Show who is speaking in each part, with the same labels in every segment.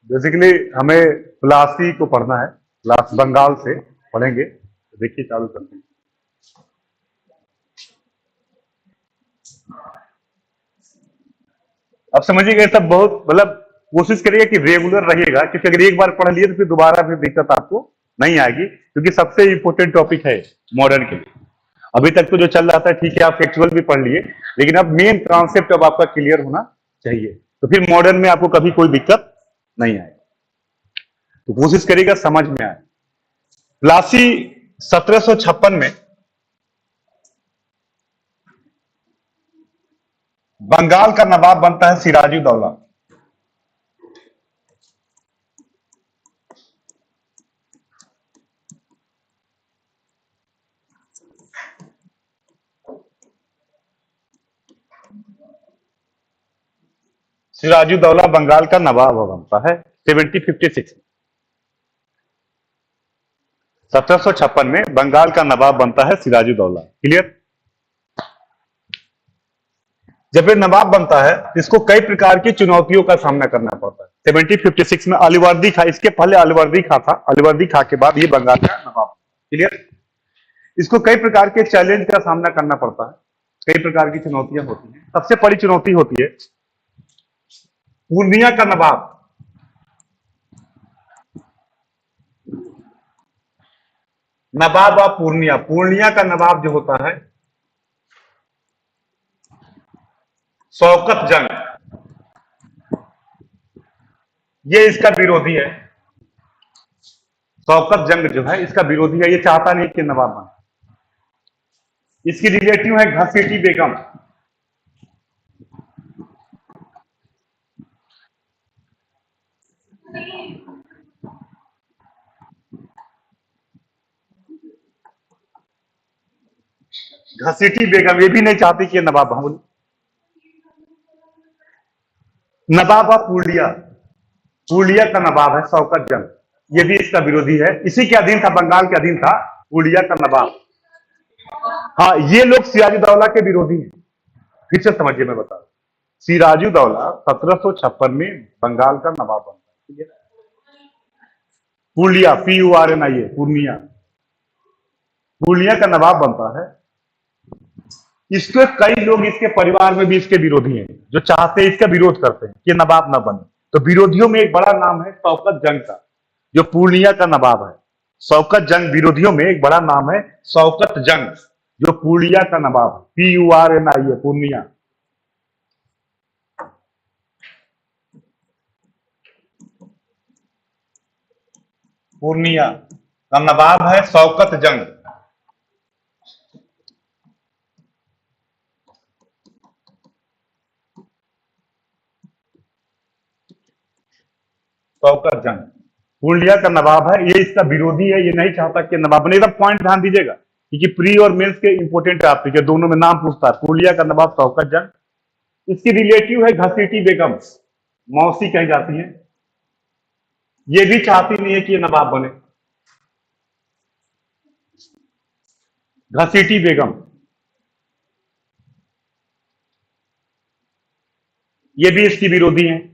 Speaker 1: Basically हमें प्लासी को पढ़ना है, प्लास बंगाल से पढ़ेंगे। देखिए चालू करते हैं। अब समझिएगा, ये सब बहुत मतलब कोशिश करिएगा कि रेगुलर रहिएगा, क्योंकि अगर एक बार पढ़ लिए तो फिर दोबारा फिर दिक्कत आपको नहीं आएगी, क्योंकि सबसे इंपॉर्टेंट टॉपिक है मॉडर्न के लिए। अभी तक तो जो चल रहा था ठीक है, आप फैक्चुअल भी पढ़ लिए, लेकिन अब मेन कॉन्सेप्ट अब आपका क्लियर होना चाहिए, तो फिर मॉडर्न में आपको कभी कोई दिक्कत नहीं आए। तो कोशिश करिएगा समझ में आए। प्लासी 1756 में बंगाल का नवाब बनता है सिराजुद्दौला। सिराजुद्दौला बंगाल का नवाब बनता है 1756 में। 1756 में बंगाल का नवाब बनता है सिराजुद्दौला। क्लियर? जब ये नवाब बनता है तो इसको कई प्रकार की चुनौतियों का सामना करना पड़ता है। 1756 में अलीवर्दी खां, इसके पहले अलीवर्दी खां था, अलीवर्दी खां के बाद ये बंगाल का नवाब। क्लियर? इसको कई प्रकार के चैलेंज का सामना करना पड़ता है, कई प्रकार की चुनौतियां होती हैं। सबसे बड़ी चुनौती होती है पूर्णिया का नवाब। नवाब ऑफ पूर्णिया, पूर्णिया का नवाब जो होता है शौकत जंग, ये इसका विरोधी है। शौकत जंग जो है इसका विरोधी है, ये चाहता नहीं कि नवाब बने। इसकी रिलेटिव है घसीटी बेगम। घसीटी बेगम ये भी नहीं चाहती कि नवाब बने। नवाब ऑफ पूर्णिया, पूर्णिया का नवाब है शौकत जंग, ये भी इसका विरोधी है। इसी के अधीन था, बंगाल के अधीन था पूर्णिया का नवाब। हाँ, ये लोग सिराजुद्दौला के विरोधी हैं। फिर से समझिए, मैं बता रहा हूं। सिराजुद्दौला 1756 में बंगाल का नवाब बनता है। पूर्णिया, PURNIA, पूर्णिया, पूर्णिया का नवाब बनता है। इसके कई लोग इसके परिवार में भी इसके विरोधी हैं, जो चाहते हैं, इसका विरोध करते हैं कि नवाब ना बने। तो विरोधियों में एक बड़ा नाम है शौकत जंग का, जो पूर्णिया का नवाब है। शौकत जंग, विरोधियों में एक बड़ा नाम है शौकत जंग, जो पूर्णिया का नवाब है। PURNIA, पूर्णिया। पूर्णिया का नवाब है शौकत जंग। शौकत जंग पूर्णिया का नवाब है, ये इसका विरोधी है, ये नहीं चाहता कि नवाब बने। एकदम पॉइंट ध्यान दीजिएगा, क्योंकि प्री और मेंस के इंपोर्टेंट टॉपिक है, दोनों में नाम पूछता है। पूर्णिया का नवाब शौकत जंग, इसकी रिलेटिव है घसीटी बेगम, मौसी कही जाती है। ये भी चाहती नहीं है कि ये नवाब बने। घसीटी बेगम, ये भी इसकी विरोधी है।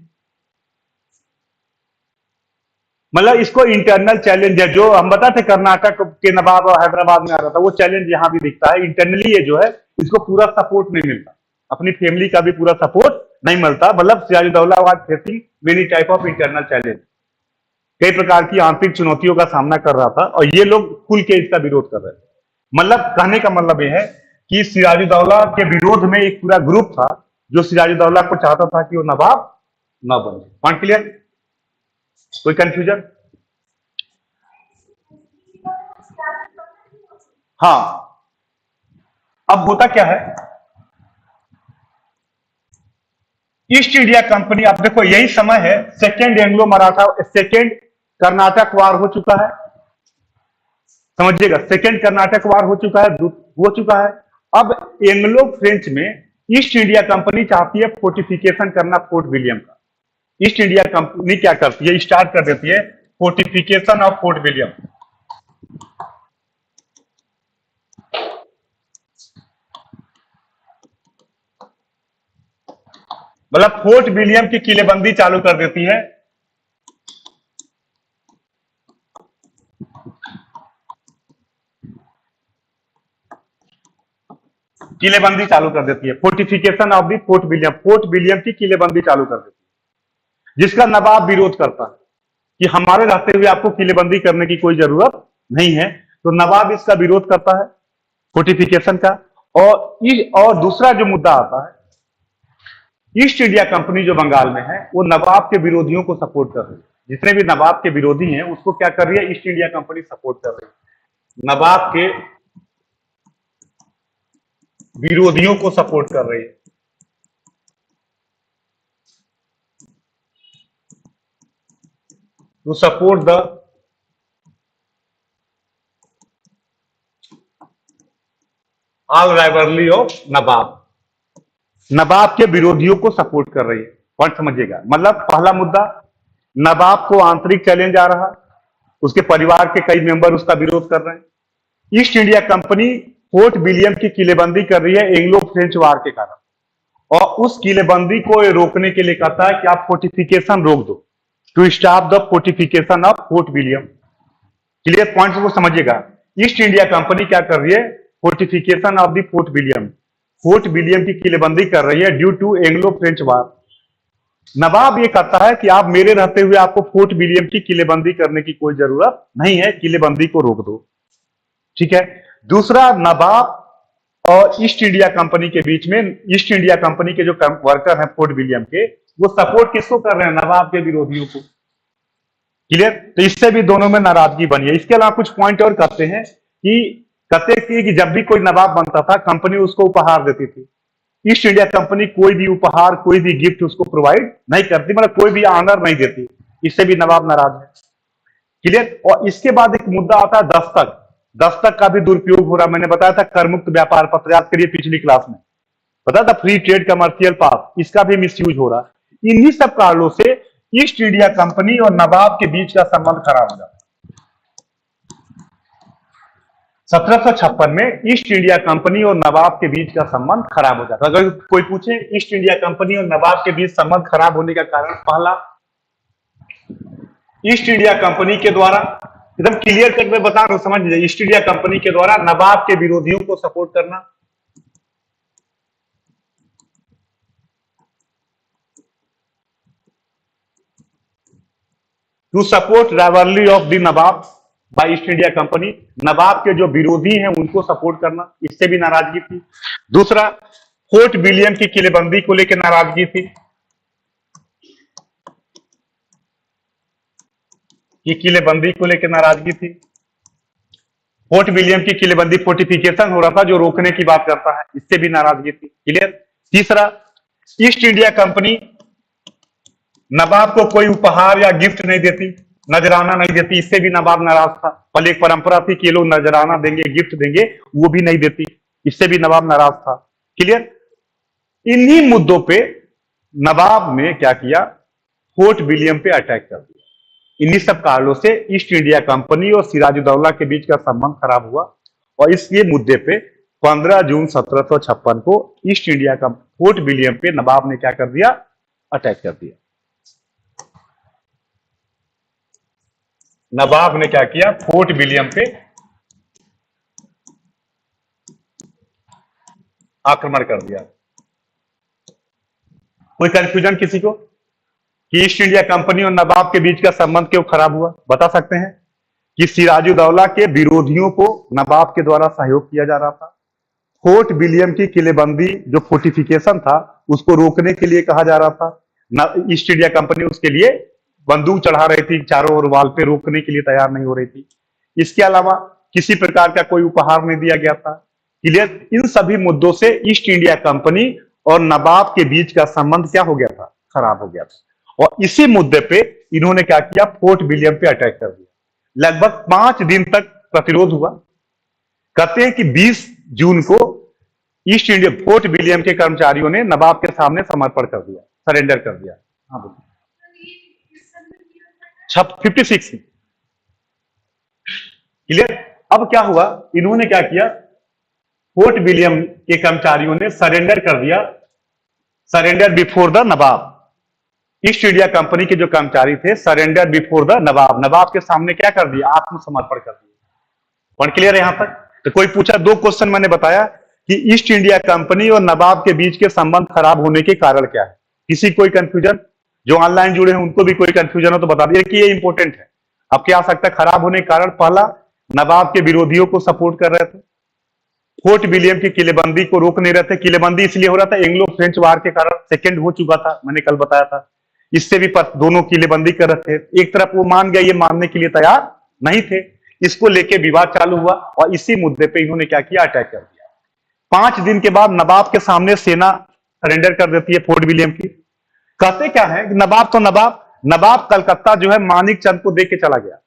Speaker 1: मतलब इसको इंटरनल चैलेंज है, जो हम बताते कर्नाटक के नवाब और हैदराबाद में आ रहा था, वो चैलेंज यहां भी दिखता है। इंटरनली ये जो है, इसको पूरा सपोर्ट नहीं मिलता, अपनी फैमिली का भी पूरा सपोर्ट नहीं मिलता। मतलब Sirajuddaula was facing many type of internal challenge, कई प्रकार की आंतरिक चुनौतियों का सामना कर रहा था, और ये लोग खुल के इसका विरोध कर रहे थे। मतलब कहने का मतलब यह है कि सिराजुद्दौला के विरोध में एक पूरा ग्रुप था, जो सिराजुद्दौला को चाहता था कि वो नवाब न बने। Point clear? कोई कंफ्यूजन? हाँ, अब होता क्या है, ईस्ट इंडिया कंपनी, आप देखो यही समय है second Anglo Maratha, second Karnataka war हो चुका है। समझिएगा, सेकेंड कर्नाटक वार हो चुका है, हो चुका है। अब एंग्लो फ्रेंच में ईस्ट इंडिया कंपनी चाहती है फोर्टिफिकेशन करना फोर्ट विलियम का। ईस्ट इंडिया कंपनी क्या करती है, स्टार्ट कर देती है फोर्टिफिकेशन ऑफ फोर्ट विलियम। मतलब फोर्ट विलियम की किलेबंदी चालू कर देती है किलेबंदी चालू कर देती है, fortification of the fort William की किलेबंदी चालू कर देती है, जिसका नवाब विरोध करता है कि हमारे रहते हुए आपको किलेबंदी करने की कोई जरूरत नहीं है। तो नवाब इसका विरोध करता है फोर्टिफिकेशन का। और दूसरा जो मुद्दा आता है, ईस्ट इंडिया कंपनी जो बंगाल में है वो नवाब के विरोधियों को सपोर्ट कर रही है। जितने भी नवाब के विरोधी हैं उसको क्या कर रही है, ईस्ट इंडिया कंपनी सपोर्ट कर रही है, नवाब के विरोधियों को सपोर्ट कर रही है। To support the all rivalry of nawab, नवाब के विरोधियों को सपोर्ट कर रही है। पॉइंट समझिएगा, मतलब पहला मुद्दा, नवाब को आंतरिक चैलेंज आ रहा, उसके परिवार के कई मेंबर उसका विरोध कर रहे हैं। East India company fort William की किलेबंदी कर रही है एंग्लो फ्रेंच वार के कारण, और उस किलेबंदी को रोकने के लिए कहता है कि आप फोर्टिफिकेशन रोक दो, to stop the fortification of fort William. Clear point को समझिएगा। ईस्ट इंडिया कंपनी क्या कर रही है, fortification of the fort William की किलेबंदी कर रही है due to Anglo French war. नवाब ये कहता है कि आप मेरे रहते हुए आपको फोर्ट विलियम की किलेबंदी करने की कोई जरूरत नहीं है, किलेबंदी को रोक दो। ठीक है। दूसरा, नवाब और ईस्ट इंडिया कंपनी के बीच में, ईस्ट इंडिया कंपनी के जो वर्कर हैं फोर्ट विलियम के, वो सपोर्ट किसको कर रहे हैं, नवाब के विरोधियों को। क्लियर। तो इससे भी दोनों में नाराजगी बनी है। इसके अलावा कुछ पॉइंट और कहते हैं कि जब भी कोई नवाब बनता था कंपनी उसको उपहार देती थी। ईस्ट इंडिया कंपनी कोई भी उपहार, कोई भी गिफ्ट उसको प्रोवाइड नहीं करती, मतलब कोई भी ऑनर नहीं देती। इससे भी नवाब नाराज है। क्लियर। और इसके बाद एक मुद्दा आता है दस्तक। दस्तक का भी दुरुपयोग हो रहा, मैंने बताया था करमुक्त व्यापार पत्र, याद करिए पिछली क्लास में बताया था, फ्री ट्रेड कमर्शियल पास, इसका भी मिसयूज हो रहा। इन्हीं सब कारणों से ईस्ट इंडिया कंपनी और नवाब के बीच का संबंध खराब हो जाता है। 1756 में ईस्ट इंडिया कंपनी और नवाब के बीच का संबंध खराब हो जाता है। अगर कोई पूछे ईस्ट इंडिया कंपनी और नवाब के बीच संबंध खराब होने का कारण, पहला, ईस्ट इंडिया कंपनी के द्वारा, एकदम क्लियर कट में बता रहा हूं, समझ लीजिए, ईस्ट इंडिया कंपनी के द्वारा नवाब के विरोधियों को सपोर्ट करना, to support rivalry of the nawab by East India Company, नवाब के जो विरोधी हैं उनको सपोर्ट करना, इससे भी नाराजगी थी। दूसरा, फोर्ट विलियम की किलेबंदी को लेकर नाराजगी थी, ये किलेबंदी को लेकर नाराजगी थी। फोर्ट विलियम की किलेबंदी, फोर्टिफिकेशन हो रहा था जो रोकने की बात करता है, इससे भी नाराजगी थी। क्लियर। तीसरा, ईस्ट इंडिया कंपनी नवाब को कोई उपहार या गिफ्ट नहीं देती, नजराना नहीं देती, इससे भी नवाब नाराज था। पहले एक परंपरा थी कि ये लोग नजराना देंगे, गिफ्ट देंगे, वो भी नहीं देती, इससे भी नवाब नाराज था। क्लियर। इन्हीं मुद्दों पे नवाब ने क्या किया, फोर्ट विलियम पे अटैक कर दिया। इन्हीं सब कारणों से ईस्ट इंडिया कंपनी और सिराजुद्दौला के बीच का संबंध खराब हुआ, और इसलिए मुद्दे पे 15 जून 1756 को ईस्ट इंडिया का फोर्ट विलियम पे नवाब ने क्या कर दिया, अटैक कर दिया। नवाब ने क्या किया, फोर्ट विलियम पे आक्रमण कर दिया। कोई कंफ्यूजन किसी को कि ईस्ट इंडिया कंपनी और नवाब के बीच का संबंध क्यों खराब हुआ? बता सकते हैं कि सिराजुद्दौला के विरोधियों को नवाब के द्वारा सहयोग किया जा रहा था। फोर्ट विलियम की किलेबंदी जो फोर्टिफिकेशन था उसको रोकने के लिए कहा जा रहा था। ईस्ट इंडिया कंपनी उसके लिए बंदूक चढ़ा रही थी, चारों ओर वाल पे रोकने के लिए तैयार नहीं हो रही थी। इसके अलावा किसी प्रकार का कोई उपहार नहीं दिया गया था। क्लियर। इन सभी मुद्दों से ईस्ट इंडिया कंपनी और नवाब के बीच का संबंध क्या हो गया था, खराब हो गया था। और इसी मुद्दे पे इन्होंने क्या किया, फोर्ट विलियम पे अटैक कर दिया। लगभग 5 दिन तक प्रतिरोध हुआ। कहते हैं कि 20 जून को ईस्ट इंडिया फोर्ट विलियम के कर्मचारियों ने नवाब के सामने समर्पण कर दिया, सरेंडर कर दिया। हाँ बोलिए। 56। क्लियर। अब क्या हुआ, इन्होंने क्या किया, फोर्ट विलियम के कर्मचारियों ने सरेंडर कर दिया, surrender before the Nawab. East India company के जो कर्मचारी थे, सरेंडर बिफोर द नवाब, नवाब के सामने क्या कर दिया, आत्मसमर्पण कर दिया। पॉइंट क्लियर है यहां तक? तो कोई पूछा, 2 क्वेश्चन मैंने बताया कि ईस्ट इंडिया कंपनी और नवाब के बीच के संबंध खराब होने के कारण क्या है? किसी कोई कंफ्यूजन? जो ऑनलाइन जुड़े हैं उनको भी कोई कंफ्यूजन हो तो बता दिए कि ये इंपॉर्टेंट है। अब क्या आ सकता है खराब होने के कारण? पहला, नवाब के विरोधियों को सपोर्ट कर रहे थे, फोर्ट विलियम की किलेबंदी को रोक नहीं रहे थे। किलेबंदी इसलिए हो रहा था एंग्लो फ्रेंच वार के कारण, सेकेंड हो चुका था, मैंने कल बताया था। इससे भी दोनों किलेबंदी कर रहे थे। एक तरफ वो मान गया, ये मानने के लिए तैयार नहीं थे। इसको लेके विवाद चालू हुआ और इसी मुद्दे पे इन्होंने क्या किया, अटैक कर दिया। 5 दिन के बाद नवाब के सामने सेना सरेंडर कर देती है फोर्ट विलियम की। कहते क्या है कि नवाब तो नवाब कलकत्ता जो है मानिक चंद को दे के चला गया,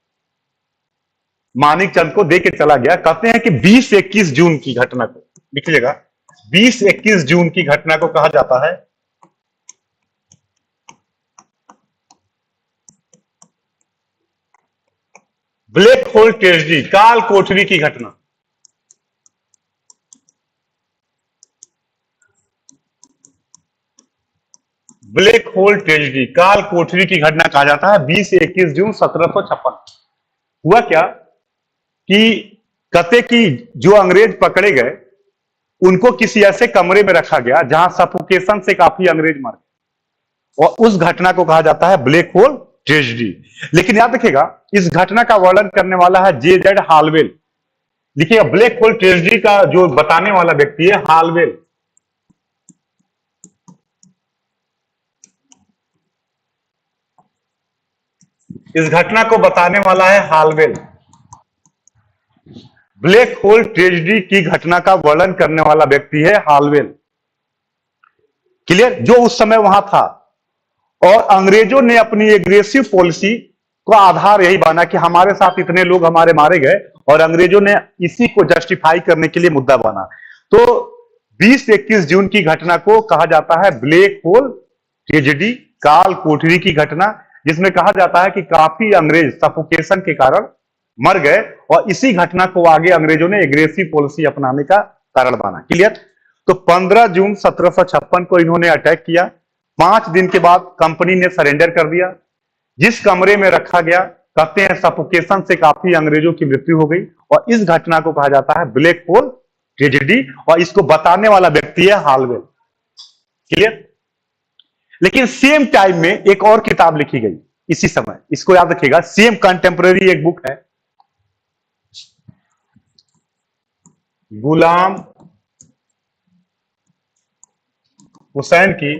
Speaker 1: मानिक चंद को दे के चला गया। कहते हैं कि 20-21 जून की घटना को लिख लीजिएगा, 20-21 जून की घटना को कहा जाता है ब्लैक होल ट्रेजेडी, काल कोठरी की घटना। ब्लैक होल ट्रेजेडी, काल कोठरी की घटना कहा जाता है 20-21 जून 1756। हुआ क्या कि कहते कि जो अंग्रेज पकड़े गए उनको किसी ऐसे कमरे में रखा गया जहां सफोकेशन से काफी अंग्रेज मर गए, और उस घटना को कहा जाता है ब्लैक होल ट्रेजेडी। लेकिन याद रखिएगा, इस घटना का वर्णन करने वाला है J.Z. हालवेल। देखिएगा, ब्लैक होल ट्रेजेडी का जो बताने वाला व्यक्ति है हालवेल। इस घटना को बताने वाला है हालवेल। ब्लैक होल ट्रेजेडी की घटना का वर्णन करने वाला व्यक्ति है हालवेल। क्लियर? जो उस समय वहां था, और अंग्रेजों ने अपनी एग्रेसिव पॉलिसी का आधार यही बना कि हमारे साथ इतने लोग हमारे मारे गए, और अंग्रेजों ने इसी को जस्टिफाई करने के लिए मुद्दा बना। तो 20-21 जून की घटना को कहा जाता है ब्लैक होल ट्रेजेडी, काल कोठरी की घटना, जिसमें कहा जाता है कि काफी अंग्रेज सफोकेशन के कारण मर गए, और इसी घटना को आगे अंग्रेजों ने एग्रेसिव पॉलिसी अपनाने का कारण बना। क्लियर? तो 15 जून 1756 को इन्होंने अटैक किया। 5 दिन के बाद कंपनी ने सरेंडर कर दिया। जिस कमरे में रखा गया, कहते हैं सफोकेशन से काफी अंग्रेजों की मृत्यु हो गई, और इस घटना को कहा जाता है ब्लैक होल ट्रेजेडी, और इसको बताने वाला व्यक्ति है हालवेल। क्लियर? लेकिन सेम टाइम में एक और किताब लिखी गई इसी समय, इसको याद रखिएगा, सेम कंटेम्पररी एक बुक है, गुलाम हुसैन की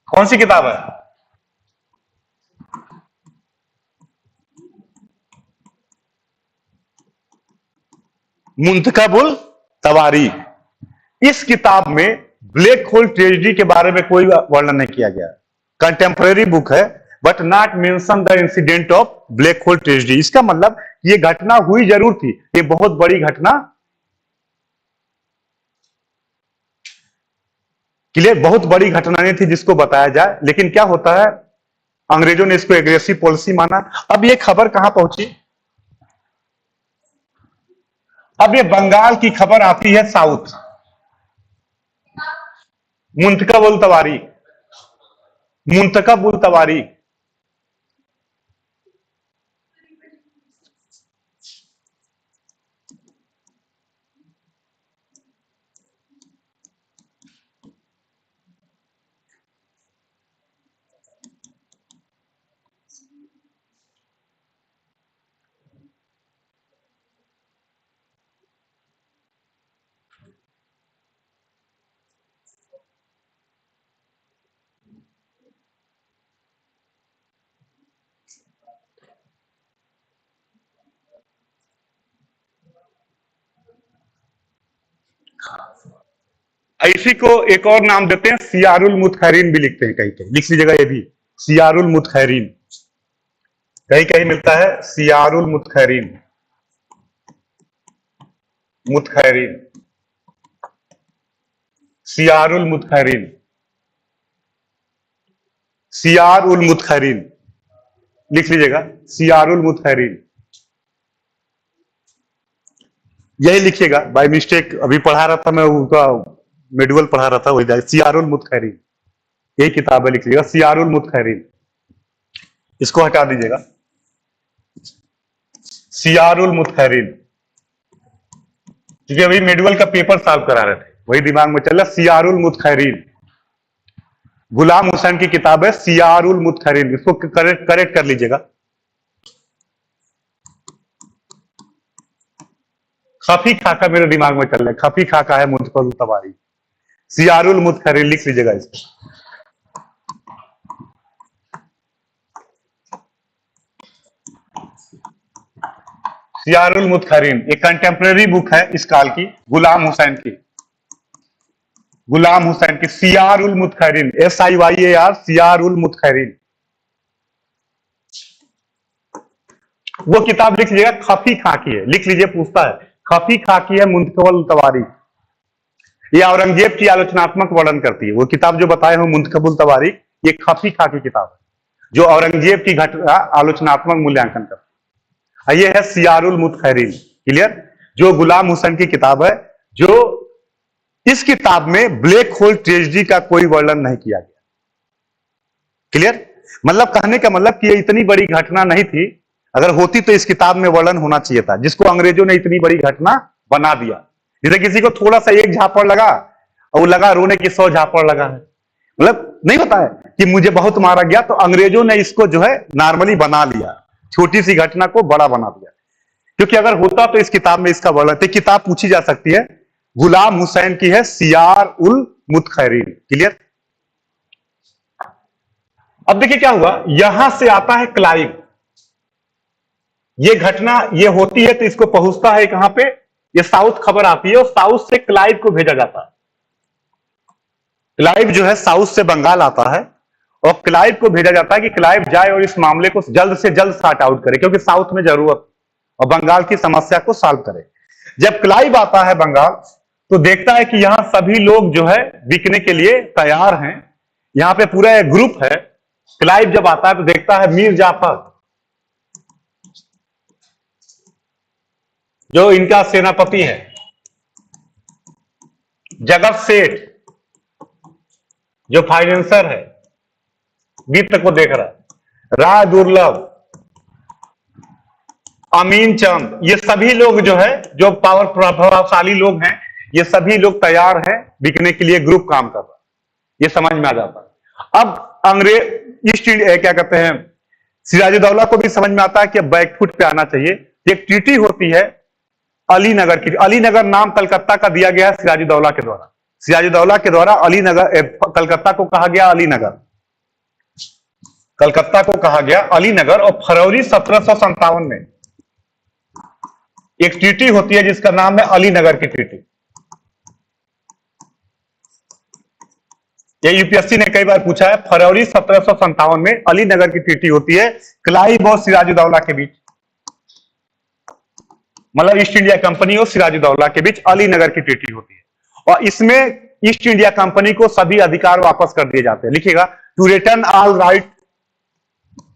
Speaker 1: कौन सी किताब है? मुंतखबुल तवारीख। इस किताब में ब्लैक होल ट्रेजेडी के बारे में कोई वर्णन नहीं किया गया। कंटेम्पररी बुक है, but not mention the incident of black hole tragedy. इसका मतलब ये घटना हुई जरूर थी, ये बहुत बड़ी घटना, क्लियर, बहुत बड़ी घटना नहीं थी जिसको बताया जाए। लेकिन क्या होता है, अंग्रेजों ने इसको एग्रेसिव पॉलिसी माना। अब ये खबर कहां पहुंची? अब ये बंगाल की खबर आती है साउथ, मुंतखब उल तवारीख, मुंतखब उल तवारीख। इसी को एक और नाम देते हैं सियारुल मुतखैरीन भी लिखते हैं, कहीं कहीं लिख लीजिएगा ये भी, सियारुल मुतखैरीन। कहीं कहीं मिलता है सियारुल मुतखैरीन, मुतखैरीन, सियारुल मुतखैरीन, सियार उल मुतखैरीन लिख लीजिएगा, सियारुल मुतखैरीन, यही लिखिएगा। बाय मिस्टेक अभी पढ़ा रहा था मैं, उनका मेडुअल पढ़ा रहा था, वही सियारुल मुतखैरीन, यही किताब है, लिख लीजिएगा सियारुल मुतखैरीन, इसको हटा दीजिएगा, सियारुल मुतखैरीन, क्योंकि अभी मेडुअल का पेपर सॉल्व करा रहे थे, वही दिमाग में चल रहा। सियारुल मुतखैरीन गुलाम हुसैन की किताब है, सियारुल मुतखैरीन, इसको करेक्ट कर लीजिएगा। खफी खाका मेरे दिमाग में चल रहा है, खफी खाका है मुंतकल तबारी, सियारुल मुतखैरीन लिख लीजिएगा इसको। सियारुल मुतखैरीन एक कंटेम्प्रेरी बुक है इस काल की, गुलाम हुसैन की, गुलाम हुसैन की सियारुल मुतखैरीन, SIYAR, सियारुल मुतखैरीन, वो किताब लिख लीजिएगा। खफी खाकी है, लिख लीजिए, पूछता है खफी खाकी है मुंतकबल तवारीख, ये औरंगजेब की आलोचनात्मक वर्णन करती है। वो किताब जो बताए हो मुंतकबुल तवारीख, ये खफी खाकी किताब है जो औरंगजेब की घटना आलोचनात्मक मूल्यांकन करती है। ये है सियारुल मुतखैरीन, क्लियर, जो गुलाम हुसैन की किताब है, जो इस किताब में ब्लैक होल ट्रेजेडी का कोई वर्णन नहीं किया गया, क्लियर, मतलब कहने का मतलब कि ये इतनी बड़ी घटना नहीं थी, अगर होती तो इस किताब में वर्णन होना चाहिए था, जिसको अंग्रेजों ने इतनी बड़ी घटना बना दिया। जैसे किसी को थोड़ा सा एक झापड़ लगा और वो लगा रोने की 100 झापड़ लगा है, मतलब नहीं होता है कि मुझे बहुत मारा गया, तो अंग्रेजों ने इसको जो है नॉर्मली बना लिया, छोटी सी घटना को बड़ा बना दिया। क्योंकि अगर होता तो इस किताब में इसका वर्णन, तो किताब पूछी जा सकती है, गुलाम हुसैन की है, सियार उल मुतखैरीन, क्लियर। अब देखिए क्या हुआ, यहां से आता है क्लाइव, ये घटना ये होती है तो इसको पहुंचता है कहां पे, ये साउथ खबर आती है और साउथ से क्लाइव को भेजा जाता है। क्लाइव जो है साउथ से बंगाल आता है और क्लाइव को भेजा जाता है कि क्लाइव जाए और इस मामले को जल्द से जल्द सॉर्ट आउट करे, क्योंकि साउथ में जरूरत और बंगाल की समस्या को सॉल्व करे। जब क्लाइव आता है बंगाल तो देखता है कि यहां सभी लोग जो है बिकने के लिए तैयार हैं, यहां पे पूरा एक ग्रुप है। क्लाइव जब आता है तो देखता है मीर जाफर, जो इनका सेनापति है, जगत सेठ जो फाइनेंसर है, वित्त को देख रहा है, राय दुर्लभ, अमीन चंद, ये सभी लोग जो है जो पावर प्रभावशाली लोग हैं, ये सभी लोग तैयार हैं बिकने के लिए, ग्रुप काम कर रहा है, ये समझ में आ जाता है। अब अंग्रेज ईस्ट इंडिया क्या कहते हैं, सिराजुद्दौला को भी समझ में आता है कि बैकफुट पे आना चाहिए। एक ट्रीटी होती है अलीनगर की, अलीनगर नाम कलकत्ता का दिया गया है सिराजुद्दौला के द्वारा, सिराजुद्दौला के द्वारा अलीनगर, कलकत्ता को कहा गया अलीनगर, कलकत्ता को कहा गया अलीनगर। और फरवरी 1757 में एक ट्रीटी होती है जिसका नाम है अलीनगर की ट्रीटी। ये यूपीएससी ने कई बार पूछा है, फरवरी 1757 में अलीनगर की ट्रीटी होती है क्लाइव और सिराजुद्दौला के बीच, मतलब ईस्ट इंडिया कंपनी और सिराजुद्दौला के बीच अलीनगर की ट्रीटी होती है। और इसमें ईस्ट इंडिया कंपनी को सभी अधिकार वापस कर दिए जाते हैं, लिखिएगा, to return all right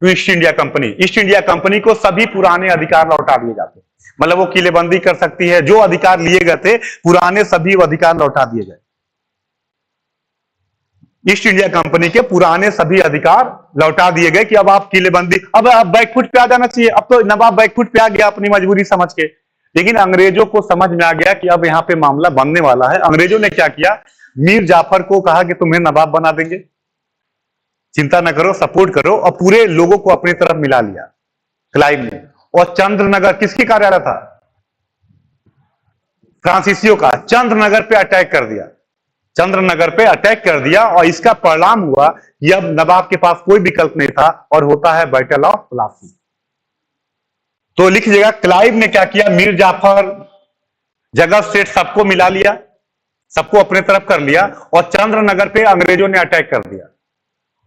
Speaker 1: to East India Company, East India Company को सभी पुराने अधिकार लौटा दिए जाते हैं, मतलब वो किलेबंदी कर सकती है, जो अधिकार लिए गए थे पुराने सभी अधिकार लौटा दिए गए, ईस्ट इंडिया कंपनी के पुराने सभी अधिकार लौटा दिए गए कि अब आप किलेबंदी, अब बैकफुट पे आ जाना चाहिए। अब तो नवाब बैकफुट पे आ गया अपनी मजबूरी समझ के, लेकिन अंग्रेजों को समझ में आ गया कि अब यहां पे मामला बनने वाला है। अंग्रेजों ने क्या किया, मीर जाफर को कहा कि तुम्हें नवाब बना देंगे, चिंता न करो, सपोर्ट करो, और पूरे लोगों को अपनी तरफ मिला लिया क्लाइव ने। और चंद्रनगर किसके कार्यालय था, फ्रांसीसियों का, चंद्रनगर पे अटैक कर दिया, चंद्रनगर पे अटैक कर दिया। और इसका परिणाम हुआ कि अब नवाब के पास कोई विकल्प नहीं था और होता है बैटल ऑफ प्लासी। तो लिख लीजिएगा, क्लाइव ने क्या किया, मीर जाफर, जगत सेठ सबको मिला लिया, सबको अपने तरफ कर लिया और चंद्रनगर पे अंग्रेजों ने अटैक कर दिया।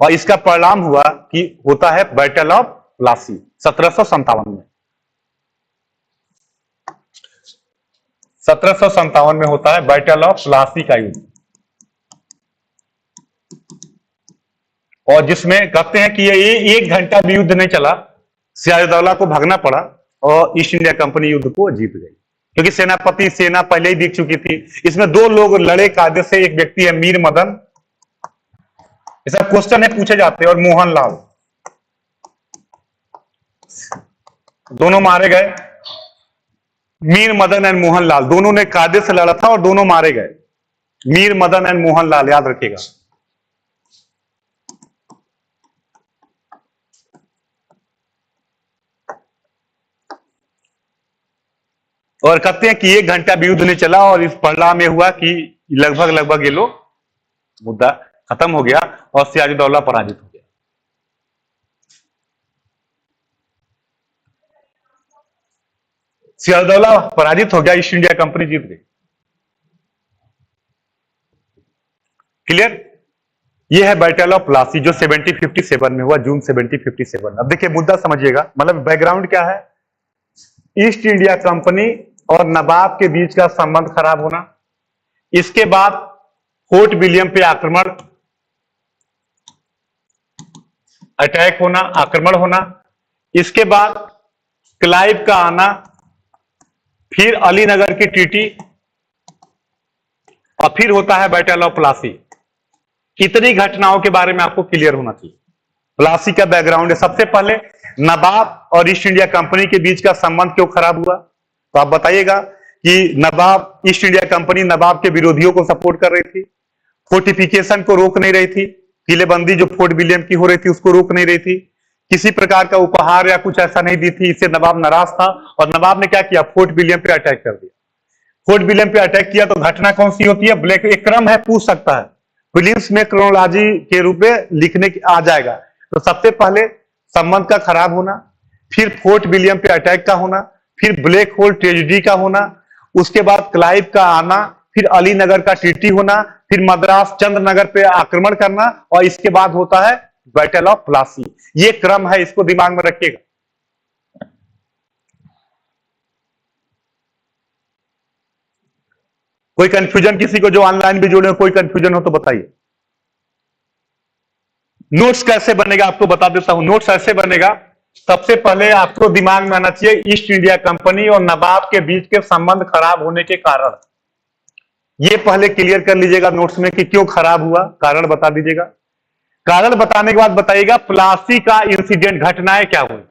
Speaker 1: और इसका परिणाम हुआ कि होता है बैटल ऑफ प्लासी 1757 में, 1757 में होता है बैटल ऑफ प्लासी का युद्ध। और जिसमें कहते हैं कि ये 1 घंटा भी युद्ध नहीं चला, सिराजुद्दौला को भागना पड़ा और ईस्ट इंडिया कंपनी युद्ध को जीत गई, क्योंकि सेनापति सेना पहले ही दिख चुकी थी। इसमें 2 लोग लड़े कायदे से, एक व्यक्ति है मीर मदन, ये सब क्वेश्चन है, पूछे जाते हैं। और मोहनलाल, दोनों मारे गए। मीर मदन एंड मोहनलाल दोनों ने कायदे से लड़ा था और दोनों मारे गए। मीर मदन एंड मोहनलाल, याद रखिएगा। और कहते हैं कि 1 घंटा भी युद्ध नहीं चला और इस परिणाम में हुआ कि लगभग लगभग ये लोग मुद्दा खत्म हो गया और सिराजुद्दौला पराजित हो गया। सिराजुद्दौला पराजित हो गया, ईस्ट इंडिया कंपनी जीत गई। क्लियर? ये है बैटल ऑफ प्लासी जो 1757 में हुआ, जून 1757। अब देखिए मुद्दा समझिएगा, मतलब बैकग्राउंड क्या है। ईस्ट इंडिया कंपनी और नवाब के बीच का संबंध खराब होना, इसके बाद फोर्ट विलियम पे आक्रमण, अटैक होना, आक्रमण होना, इसके बाद क्लाइव का आना, फिर अलीनगर की टीटी, और फिर होता है बैटल ऑफ प्लासी। कितनी घटनाओं के बारे में आपको क्लियर होना चाहिए। प्लासी का बैकग्राउंड है, सबसे पहले नवाब और ईस्ट इंडिया कंपनी के बीच का संबंध क्यों खराब हुआ, तो आप बताइएगा कि नवाब, ईस्ट इंडिया कंपनी नवाब के विरोधियों को सपोर्ट कर रही थी, फोर्टिफिकेशन को रोक नहीं रही थी, किलेबंदी जो फोर्ट विलियम की हो रही थी उसको रोक नहीं रही थी, किसी प्रकार का उपहार या कुछ ऐसा नहीं दी थी, इससे नवाब नाराज था और नवाब ने क्या किया, फोर्ट विलियम पे अटैक कर दिया। फोर्ट विलियम पे अटैक किया तो घटना कौन सी होती है, ब्लैक, एक क्रम है, पूछ सकता है, फिलिप्स में क्रोनोलॉजी के रूप में लिखने आ जाएगा। तो सबसे पहले संबंध का खराब होना, फिर फोर्ट विलियम पे अटैक का होना, फिर ब्लैक होल ट्रेजेडी का होना, उसके बाद क्लाइव का आना, फिर अलीनगर का टीटी होना, फिर मद्रास चंद्रनगर पे आक्रमण करना, और इसके बाद होता है बैटल ऑफ प्लासी। ये क्रम है, इसको दिमाग में रखिएगा। कोई कंफ्यूजन किसी को, जो ऑनलाइन भी जुड़े हो, कोई कंफ्यूजन हो तो बताइए। नोट्स कैसे बनेगा आपको बता देता हूं। नोट्स ऐसे बनेगा, सबसे पहले आपको दिमाग में आना चाहिए ईस्ट इंडिया कंपनी और नवाब के बीच के संबंध खराब होने के कारण, ये पहले क्लियर कर लीजिएगा नोट्स में कि क्यों खराब हुआ, कारण बता दीजिएगा। कारण बताने के बाद बताइएगा प्लासी का इंसिडेंट, घटनाएं क्या हुई।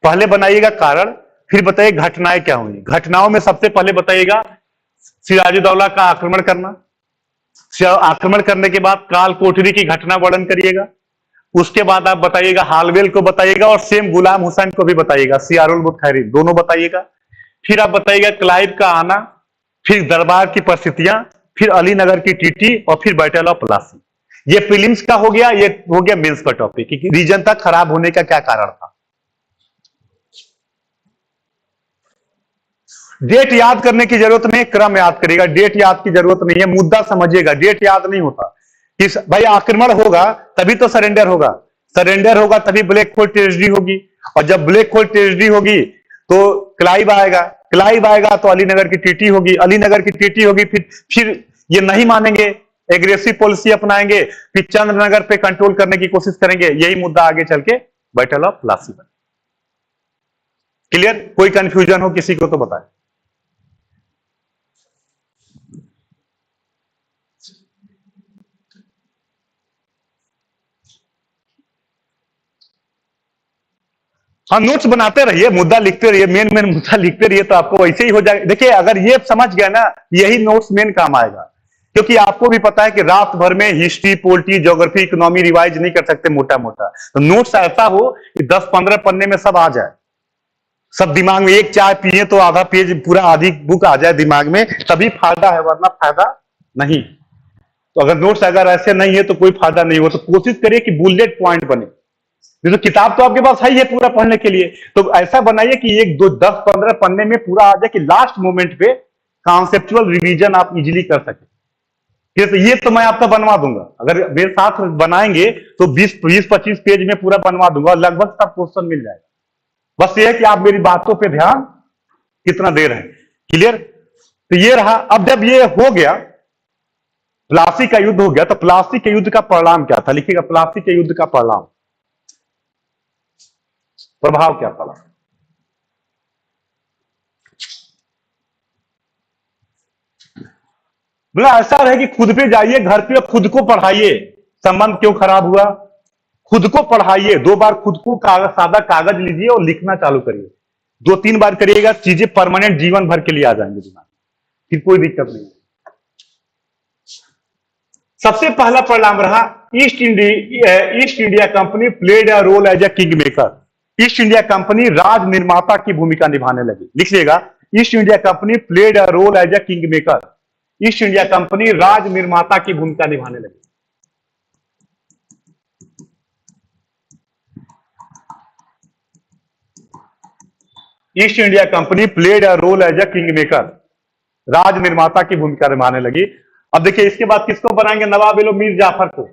Speaker 1: पहले बनाइएगा कारण, फिर बताइए घटनाएं क्या हुई। घटनाओं में सबसे पहले बताइएगा सिराजुद्दौला का आक्रमण करना, आक्रमण करने के बाद काल कोठरी की घटना वर्णन करिएगा, उसके बाद आप बताइएगा हालवेल को बताइएगा और सेम गुलाम हुसैन को भी बताइएगा, सियारुल बुखैरी दोनों बताइएगा। फिर आप बताइएगा क्लाइव का आना, फिर दरबार की परिस्थितियां, फिर अलीनगर की टीटी, और फिर बैटल ऑफ प्लासी। ये प्रीलिम्स का हो गया, ये हो गया मेंस का टॉपिक कि रीजन तक खराब होने का क्या कारण था। डेट याद करने की जरूरत नहीं, क्रम याद करेगा, डेट याद की जरूरत नहीं है, मुद्दा समझिएगा, डेट याद नहीं होता। किस भाई आक्रमण होगा तभी तो सरेंडर होगा, सरेंडर होगा तभी ब्लैक होल ट्रेजेडी होगी, और जब ब्लैक होल ट्रेजेडी होगी तो क्लाइव आएगा, क्लाइव आएगा तो अलीनगर की टीटी होगी, अलीनगर की टीटी होगी, फिर ये नहीं मानेंगे, एग्रेसिव पॉलिसी अपनाएंगे, फिर चंद्रनगर पे कंट्रोल करने की कोशिश करेंगे, यही मुद्दा आगे चल के बैटल ऑफ प्लासी बने। क्लियर? कोई कंफ्यूजन हो किसी को तो बताए। हाँ, नोट्स बनाते रहिए, मुद्दा लिखते रहिए, मेन मेन मुद्दा लिखते रहिए तो आपको वैसे ही हो जाएगा। देखिए अगर ये समझ गया ना, यही नोट्स मेन काम आएगा, क्योंकि आपको भी पता है कि रात भर में history, polity, geography, economy revise नहीं कर सकते मोटा मोटा, तो नोट्स ऐसा हो कि 10-15 पन्ने में सब आ जाए, सब दिमाग में। एक चाय पिए तो आधा पेज पूरा, आधी बुक आ जाए दिमाग में, तभी फायदा है, वरना फायदा नहीं। तो अगर नोट्स अगर ऐसे नहीं है तो कोई फायदा नहीं हो। तो कोशिश करिए कि बुलेट पॉइंट बने। तो किताब तो आपके पास है ही है पूरा पढ़ने के लिए, तो ऐसा बनाइए कि एक दो 10-15 पन्ने में पूरा आ जाए, कि लास्ट मोमेंट पे कॉन्सेप्चुअल रिवीजन आप इजीली कर सके। ये तो मैं आपका बनवा दूंगा, अगर मेरे साथ बनाएंगे तो 20-25 पेज में पूरा बनवा दूंगा, लगभग सब क्वेश्चन मिल जाएगा। बस ये है कि आप मेरी बातों पे ध्यान कितना दे रहे हैं। क्लियर? तो ये रहा। अब जब ये हो गया, प्लासी का युद्ध हो गया, तो प्लासी के युद्ध का परिणाम क्या था, लिखिएगा प्लासी के युद्ध का परिणाम, प्रभाव क्या पड़ा। बोला ऐसा रहे कि खुद पे जाइए, घर पे खुद को पढ़ाइए, संबंध क्यों खराब हुआ? खुद को पढ़ाइए, 2 बार खुद को सादा कागज लीजिए और लिखना चालू करिए। 2-3 बार करिएगा, चीजें परमानेंट जीवन भर के लिए आ जाएंगे दिमाग में, फिर कोई दिक्कत नहीं। सबसे पहला परिणाम रहा East India Company played a role as a king maker. East India Company राज निर्माता की भूमिका निभाने लगी। लिखिएगा, East India Company played a role as a king maker. East India Company राज निर्माता की भूमिका निभाने लगी। East India Company played a role as a king maker, राज निर्माता की भूमिका निभाने लगी। अब देखिए, इसके बाद किसको बनाएंगे नवाब? ये लोग मीर जाफर को।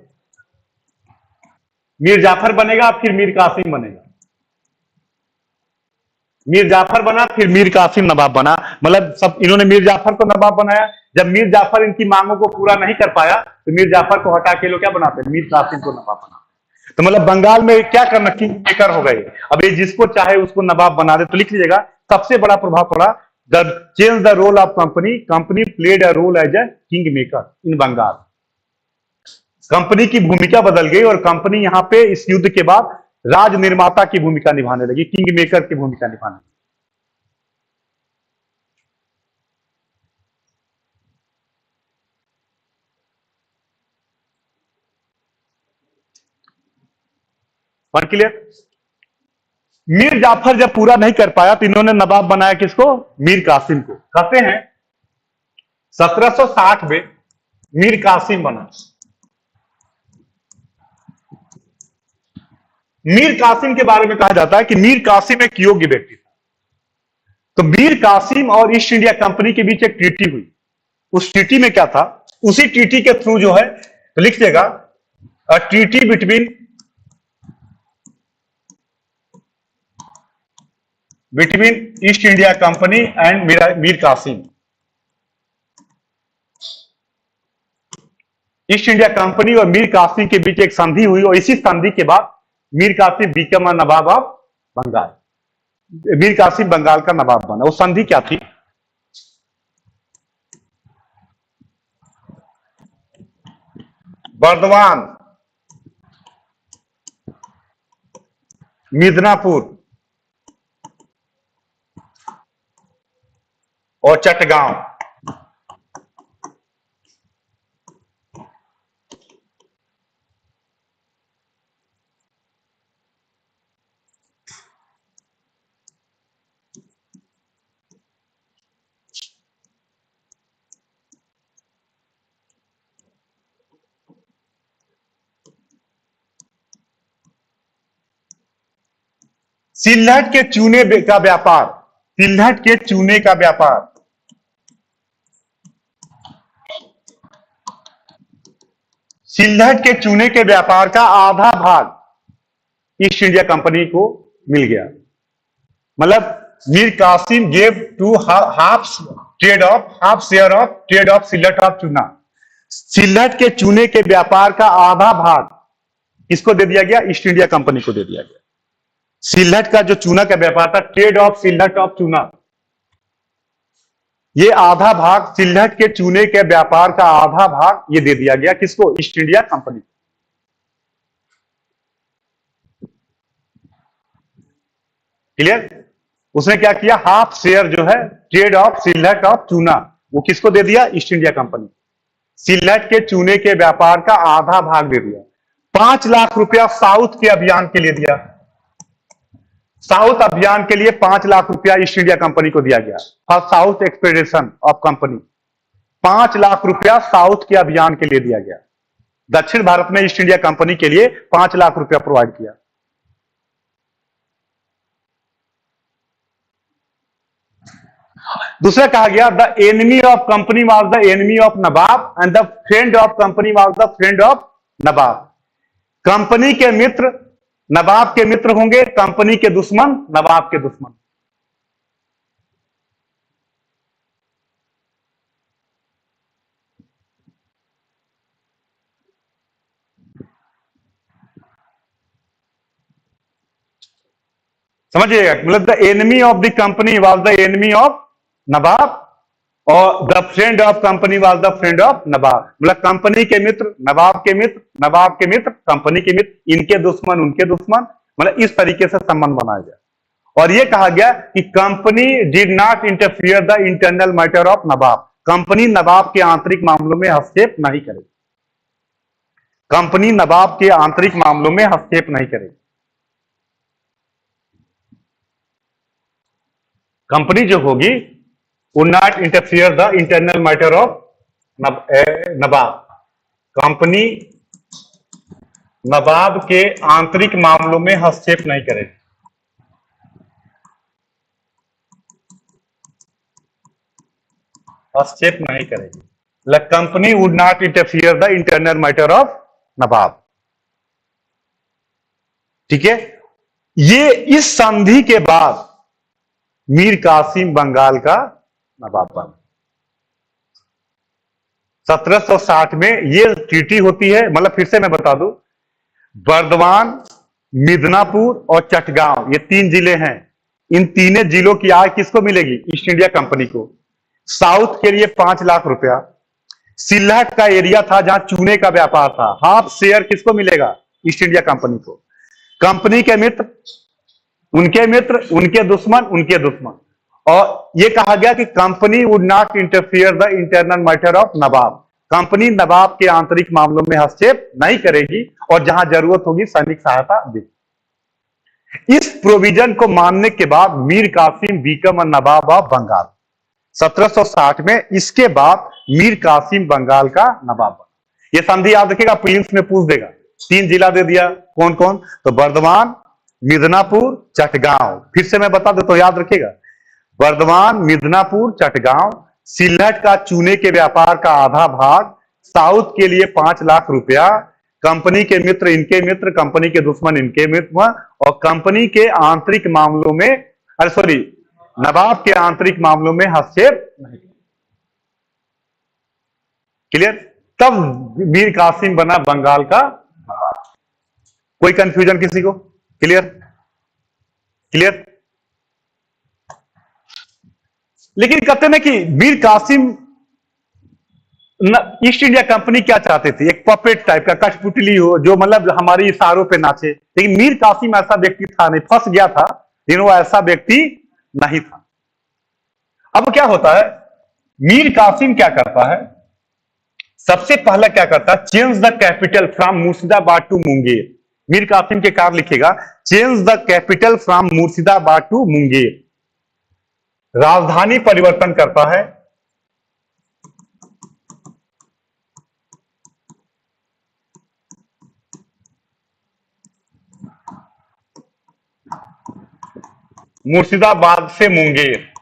Speaker 1: मीर जाफर बनेगा, फिर मीर कासिम बनेगा। मीर जाफर बना, फिर मीर कासिम नवाब बना। मतलब सब इन्होंने मीर जाफर को नवाब बनाया। जब मीर जाफर इनकी मांगों को पूरा नहीं कर पाया तो मीर जाफर को हटा के लोग क्या बनाते? मीर कासिम को नवाब बनाते। तो मतलब बंगाल में क्या करना, किंग मेकर हो गए। अब ये जिसको चाहे उसको नवाब बना दे। तो लिख लीजिएगा, सबसे बड़ा प्रभाव पड़ा the change the role of company, company played a role as a king maker in Bengal. Company की भूमिका बदल गई और कंपनी यहां पे इस युद्ध के बाद राज निर्माता की भूमिका निभाने लगी, किंग मेकर की भूमिका निभाने लगी। और क्लियर? मीर जाफर जब पूरा नहीं कर पाया तो इन्होंने नवाब बनाया किसको? मीर कासिम को। कहते हैं 1760 में मीर कासिम बना। मीर कासिम के बारे में कहा जाता है कि मीर कासिम एक योग्य व्यक्ति था। तो मीर कासिम और ईस्ट इंडिया कंपनी के बीच एक ट्रीटी हुई। उस ट्रीटी में क्या था? उसी ट्रीटी के थ्रू जो है, तो लिख देगा, a treaty between East India Company and Mir Qasim. East India Company और मीर कासिम के बीच एक संधि हुई और इसी संधि के बाद मीर कासिम बिकम नवाब ऑफ बंगाल। मीर कासिम बंगाल का नवाब बना। वो संधि क्या थी? बर्दवान, मिदनापुर और चटगांव। सिल्हट के चूने का व्यापार, सिल्हट के चूने का व्यापार, सिल्हट के चूने के व्यापार का आधा भाग ईस्ट इंडिया कंपनी को मिल गया। मतलब Mir Qasim gave to half share of trade of Sylhet of chuna. Sylhet के चूने के व्यापार का आधा भाग किसको दे दिया गया? ईस्ट इंडिया कंपनी को दे दिया गया। सिल्हट का जो चूना का व्यापार था, ट्रेड ऑफ सिल्हट ऑफ चूना, ये आधा भाग, सिल्हट के चूने के व्यापार का आधा भाग ये दे दिया गया किसको? East India company. क्लियर? उसने क्या किया? हाफ शेयर जो है ट्रेड ऑफ सिल्हट ऑफ चूना, वो किसको दे दिया? East India company. सिल्हट के चूने के व्यापार का आधा भाग दे दिया। 5 लाख रुपया साउथ के अभियान के लिए दिया। साउथ अभियान के लिए 5 लाख रुपया ईस्ट इंडिया कंपनी को दिया गया for south expedition of company. 5 lakh रुपया साउथ के अभियान के लिए दिया गया। दक्षिण भारत में ईस्ट इंडिया कंपनी के लिए 5 लाख रुपया प्रोवाइड किया। दूसरा कहा गया, the enemy of company was the enemy of Nawab and the friend of company was the friend of nawab. Company के मित्र नवाब के मित्र होंगे, कंपनी के दुश्मन नवाब के दुश्मन। समझिएगा, मतलब the enemy of the company was the enemy of nawab और the friend of company was the friend of nawab, मतलब कंपनी के मित्र नवाब के मित्र, नवाब के मित्र कंपनी के मित्र, इनके दुश्मन उनके दुश्मन, मतलब इस तरीके से संबंध बनाया गया। और यह कहा गया कि company did not interfere the internal matter of nawab, company नवाब के आंतरिक मामलों में हस्तक्षेप नहीं करेगी, कंपनी नवाब के आंतरिक मामलों में हस्तक्षेप नहीं करेगी। कंपनी जो होगी would not interfere the internal matter of nawab, company नवाब के आंतरिक मामलों में हस्तक्षेप नहीं करेगी। हस्तक्षेप नहीं करेगी। The company would not interfere the internal matter of नवाब। ठीक है, ये इस संधि के बाद मीर कासिम बंगाल का नवाब बना। 1760 में ये ट्रीटी होती है, मतलब फिर से मैं बता दूं, बर्दवान, मिदनापुर और चटगांव ये 3 जिले हैं। इन तीनों जिलों की आय किसको मिलेगी? ईस्ट इंडिया कंपनी को। साउथ के लिए 5 लाख रुपया। सिल्हट का एरिया था जहां चूने का व्यापार था, हाफ शेयर किसको मिलेगा? ईस्ट इंडिया कंपनी को। कंपनी के मित्र उनके दुश्मन उनके दुश्मन। और यह कहा गया कि company would not interfere the internal matter of nawab, company नवाब के आंतरिक मामलों में हस्तक्षेप नहीं करेगी और जहां जरूरत होगी सैनिक सहायता देगी। इस प्रोविजन को मानने के बाद मीर कासिम बिकम नवाब ऑफ बंगाल। 1760 में इसके बाद मीर कासिम बंगाल का नवाब बना। यह संधि याद रखेगा, प्रीलिम्स में पूछ देगा। 3 जिला दे दिया, कौन कौन? तो बर्दवान, मिदनापुर, चटगांव। फिर से मैं बता देता हूं, याद रखेगा, बर्दवान, मिदनापुर, चटगांव। सिल्हट का चूने के व्यापार का आधा भाग, साउथ के लिए 5 लाख रुपया, कंपनी के मित्र इनके मित्र, कंपनी के दुश्मन इनके मित्र, और कंपनी के आंतरिक मामलों में, अरे सॉरी, नवाब के आंतरिक मामलों में हस्तक्षेप नहीं। क्लियर? तब मीर कासिम बना बंगाल का नवाब। कोई कंफ्यूजन किसी को? क्लियर? क्लियर? लेकिन कहते ना कि Mir Qasim East India Company क्या चाहते थे? एक पपेट टाइप का, कठपुतली हो जो मतलब हमारी इशारों पे नाचे। लेकिन मीर कासिम ऐसा व्यक्ति था नहीं, फंस गया था, लेकिन वो ऐसा व्यक्ति नहीं था। अब क्या होता है, मीर कासिम क्या करता है? सबसे पहला क्या करता है? Change the capital from Murshidabad to Munger. Mir Qasim के कार्य लिखेगा, change the capital from Murshidabad to Munger. राजधानी परिवर्तन करता है। मुर्शिदाबाद से मुंगेर।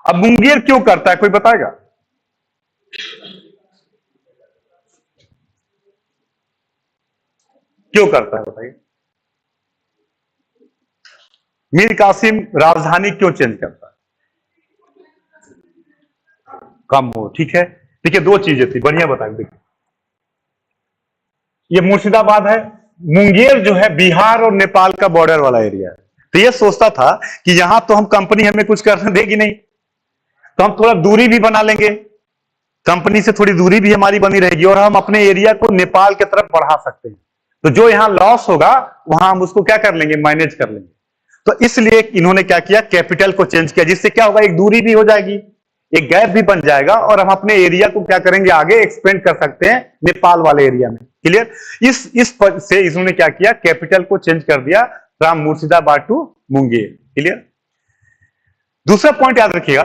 Speaker 1: अब मुंगेर क्यों करता है, कोई बताएगा? क्यों करता है बताइए? मीर कासिम राजधानी क्यों चेंज करता है? कम हो, ठीक है। देखिए 2 चीजें थी, बढ़िया बताएंगे। देखिए ये मुर्शिदाबाद है, मुंगेर जो है बिहार और नेपाल का बॉर्डर वाला एरिया है। तो ये सोचता था कि यहां तो हम कंपनी हमें कुछ करने देगी नहीं, तो हम थोड़ा दूरी भी बना लेंगे, कंपनी से थोड़ी दूरी भी हमारी बनी रहेगी और हम अपने एरिया को नेपाल की तरफ बढ़ा सकते हैं। तो जो यहां लॉस होगा वहां हम उसको क्या कर लेंगे? मैनेज कर लेंगे। तो इसलिए इन्होंने क्या किया? कैपिटल को चेंज किया, जिससे क्या होगा? एक दूरी भी हो जाएगी, एक गैप भी बन जाएगा और हम अपने एरिया को क्या करेंगे? आगे एक्सपेंड कर सकते हैं नेपाल वाले एरिया में। क्लियर? इस से इन्होंने क्या किया? कैपिटल को चेंज कर दिया from Murshidabad to Munger. Clear? दूसरा पॉइंट याद रखिएगा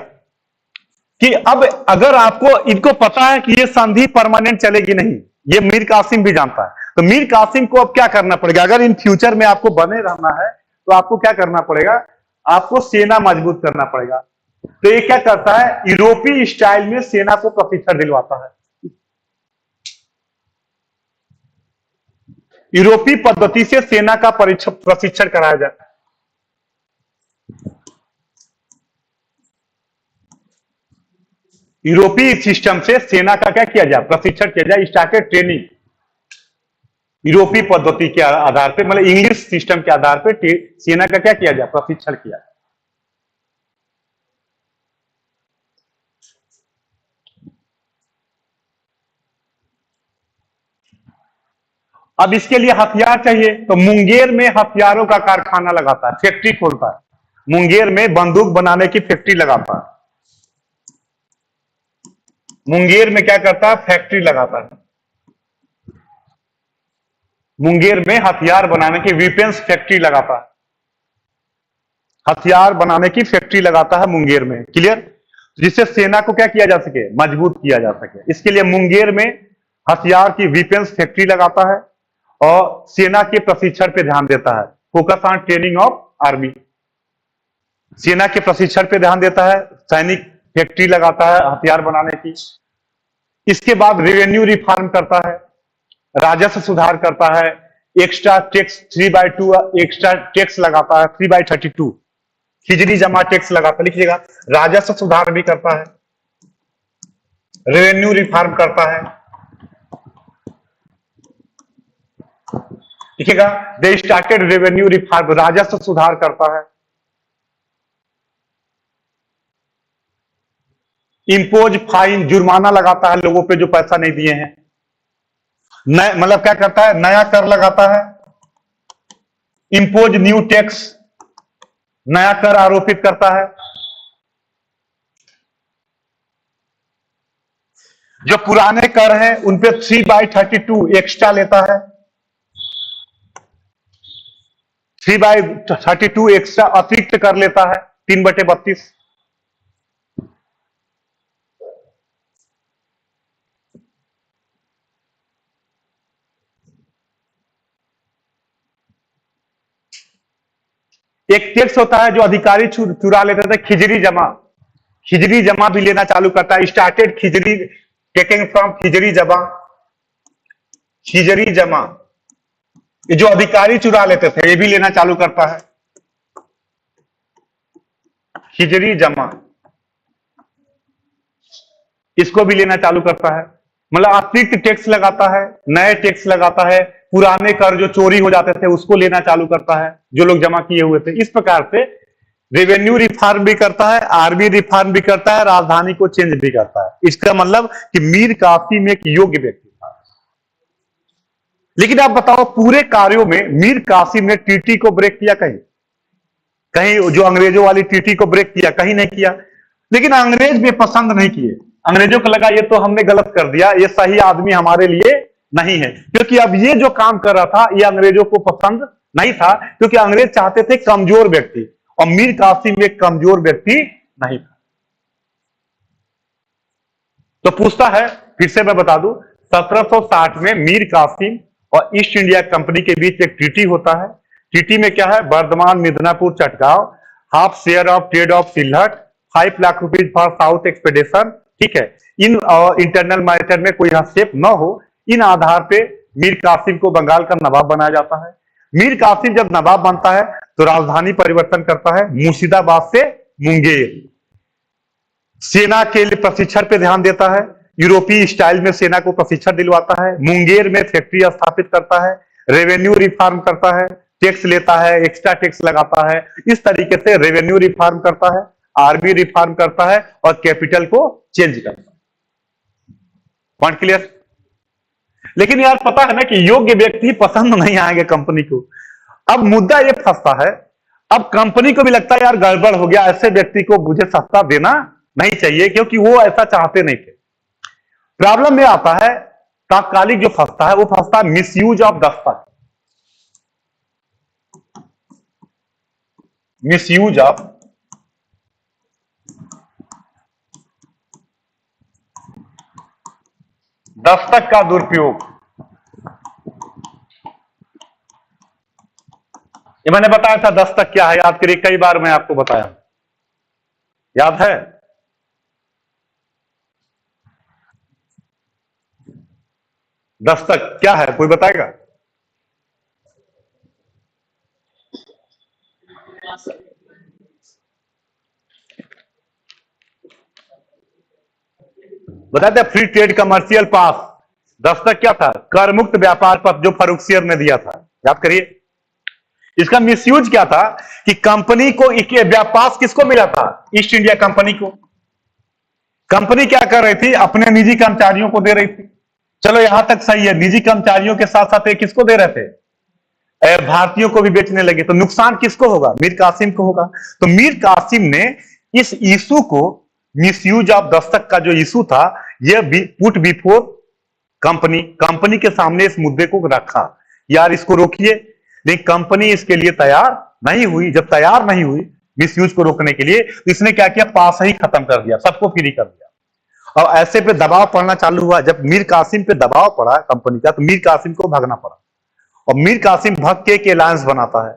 Speaker 1: कि अब अगर आपको इनको पता है कि ये संधि परमानेंट चलेगी नहीं, ये मीर कासिम भी जानता है, तो मीर कासिम को अब क्या करना पड़ेगा? अगर इन फ्यूचर में आपको बने रहना है तो आपको क्या करना पड़ेगा? आपको सेना मजबूत करना पड़ेगा। तो ये क्या करता है? यूरोपीय स्टाइल में सेना को प्रशिक्षण दिलवाता है। यूरोपीय पद्धति से सेना का प्रशिक्षण कराया जाता है। यूरोपीय सिस्टम से सेना का क्या किया जाए, प्रशिक्षण किया जाए, स्टार्टेड ट्रेनिंग यूरोपीय पद्धति के आधार पे, मतलब इंग्लिश सिस्टम के आधार पे सेना का क्या किया जाए, प्रशिक्षण किया। अब इसके लिए हथियार चाहिए, तो मुंगेर में हथियारों का कारखाना लगाता है, फैक्ट्री खोलता है। मुंगेर में बंदूक बनाने की फैक्ट्री लगाता है। मुंगेर में क्या करता है, फैक्ट्री लगाता है। मुंगेर में हथियार बनाने की वेपन्स फैक्ट्री लगाता है। हथियार बनाने की फैक्ट्री लगाता है मुंगेर में, क्लियर। जिससे सेना को क्या किया जा सके, मजबूत किया जा सके। इसके लिए मुंगेर में हथियार की वेपन्स फैक्ट्री लगाता है और सेना के प्रशिक्षण पे ध्यान देता है, focus on training of army. सेना के प्रशिक्षण पे ध्यान देता है, सैनिक फैक्ट्री लगाता है हथियार बनाने की। इसके बाद रेवेन्यू रिफॉर्म करता है, राजस्व सुधार करता है, एक्स्ट्रा टैक्स 3/2 एक्स्ट्रा टैक्स लगाता है, 3/32 खिजड़ी जमा टैक्स लगाता है, लिखिएगा। राजस्व सुधार भी करता है, रेवेन्यू रिफॉर्म करता है, लिखिएगा। दे स्टार्टेड रेवेन्यू रिफॉर्म, राजस्व सुधार करता है। इंपोज फाइन, जुर्माना लगाता है लोगों पे जो पैसा नहीं दिए हैं। नया मतलब क्या करता है, नया कर लगाता है। इंपोज न्यू टैक्स, नया कर आरोपित करता है। जो पुराने कर हैं उन पे 3/32 एक्स्ट्रा लेता है। 3/32 एक्स्ट्रा अतिरिक्त कर लेता है, 3/32। एक टैक्स होता है जो अधिकारी चुरा लेते थे, खिजड़ी जमा। खिजड़ी जमा भी लेना चालू करता है, स्टार्टेड खिजड़ी टेकिंग फ्रॉम खिजड़ी जमा। खिजड़ी जमा, ये जो अधिकारी चुरा लेते थे ये भी लेना चालू करता है, खिजड़ी जमा, इसको भी लेना चालू करता है। मतलब अतिरिक्त टैक्स लगाता है, नए टैक्स लगाता है, पुराने कर जो चोरी हो जाते थे उसको लेना चालू करता है, जो लोग जमा किए हुए थे। इस प्रकार से रेवेन्यू रिफॉर्म भी करता है, आर्मी रिफॉर्म भी करता है, राजधानी को चेंज भी करता है। इसका मतलब कि मीर कासिम एक योग्य व्यक्ति था। लेकिन आप बताओ, पूरे कार्यों में मीर कासिम ने टीटी को ब्रेक किया कहीं? कहीं जो अंग्रेजों वाली टीटी को ब्रेक किया? कहीं नहीं किया। लेकिन अंग्रेज भी पसंद नहीं किए। अंग्रेजों को लगा ये तो हमने गलत कर दिया, ये सही आदमी हमारे लिए नहीं है, क्योंकि अब ये जो काम कर रहा था ये अंग्रेजों को पसंद नहीं था, क्योंकि अंग्रेज चाहते थे कमजोर व्यक्ति, और मीर कासिम एक कमजोर व्यक्ति नहीं था। तो पूछता है, फिर से मैं बता दूं, 1760 में मीर कासिम और ईस्ट इंडिया कंपनी के बीच एक ट्रीटी होता है। ट्रीटी में क्या है, Bardhaman Midnapore Chittagong, half share of trade of Sylhet, 5 lakh rupees for south expedition. ठीक है, इन इंटरनल मैटर में कोई हस्तक्षेप न हो, इन आधार पे मीर कासिम को बंगाल का नवाब बनाया जाता है। मीर कासिम जब नवाब बनता है तो राजधानी परिवर्तन करता है, मुर्शिदाबाद से मुंगेर। सेना के लिए प्रशिक्षण पे ध्यान देता है, यूरोपीय स्टाइल में सेना को प्रशिक्षण दिलवाता है, मुंगेर में फैक्ट्री स्थापित करता है, रेवेन्यू रिफॉर्म करता है, टैक्स लेता है, एक्स्ट्रा टैक्स लगाता है। इस तरीके से रेवेन्यू रिफॉर्म करता है, आर्मी रिफॉर्म करता है और कैपिटल को चेंज करता है। Point clear? लेकिन यार पता है ना कि योग्य व्यक्ति पसंद नहीं आएंगे कंपनी को। अब मुद्दा ये फंसता है, अब कंपनी को भी लगता है यार गड़बड़ हो गया, ऐसे व्यक्ति को मुझे सस्ता देना नहीं चाहिए, क्योंकि वो ऐसा चाहते नहीं थे। प्रॉब्लम ये आता है, तात्कालिक जो फंसता है वो फंसता है misuse of Dastak. Misuse of Dastak का दुरुपयोग। ये मैंने बताया था दस्तक क्या है, याद करिए, कई बार मैं आपको बताया, याद है? दस्तक क्या है, कोई बताएगा? बताते फ्री ट्रेड कमर्शियल पास। दस्तक क्या था? कर मुक्त व्यापार पत्र जो फारूखसियर ने दिया था, याद करिए। इसका मिसयूज क्या था कि कंपनी को व्यापार किसको मिला था? ईस्ट इंडिया कंपनी को। कंपनी क्या कर रही थी? अपने निजी कर्मचारियों को दे रही थी। चलो यहां तक सही है, निजी कर्मचारियों के साथ साथ किसको दे रहे थे? भारतीयों को भी बेचने लगे, तो नुकसान किसको होगा? मीर कासिम को होगा। तो मीर कासिम ने इस इशू को, मिसयूज ऑफ दस्तक का जो इशू था, यह पुट बिफोर कंपनी के सामने इस मुद्दे को रखा, यार इसको रोकिए। लेकिन कंपनी इसके लिए तैयार नहीं हुई। जब तैयार नहीं हुई मिसयूज को रोकने के लिए, तो इसने क्या किया? पास ही खत्म कर दिया, सबको फ्री कर दिया। और ऐसे पे दबाव पड़ना चालू हुआ। जब मीर कासिम पे दबाव पड़ा कंपनी का, तो मीर कासिम को भागना पड़ा। और मीर कासिम भग के एक अलायंस बनाता है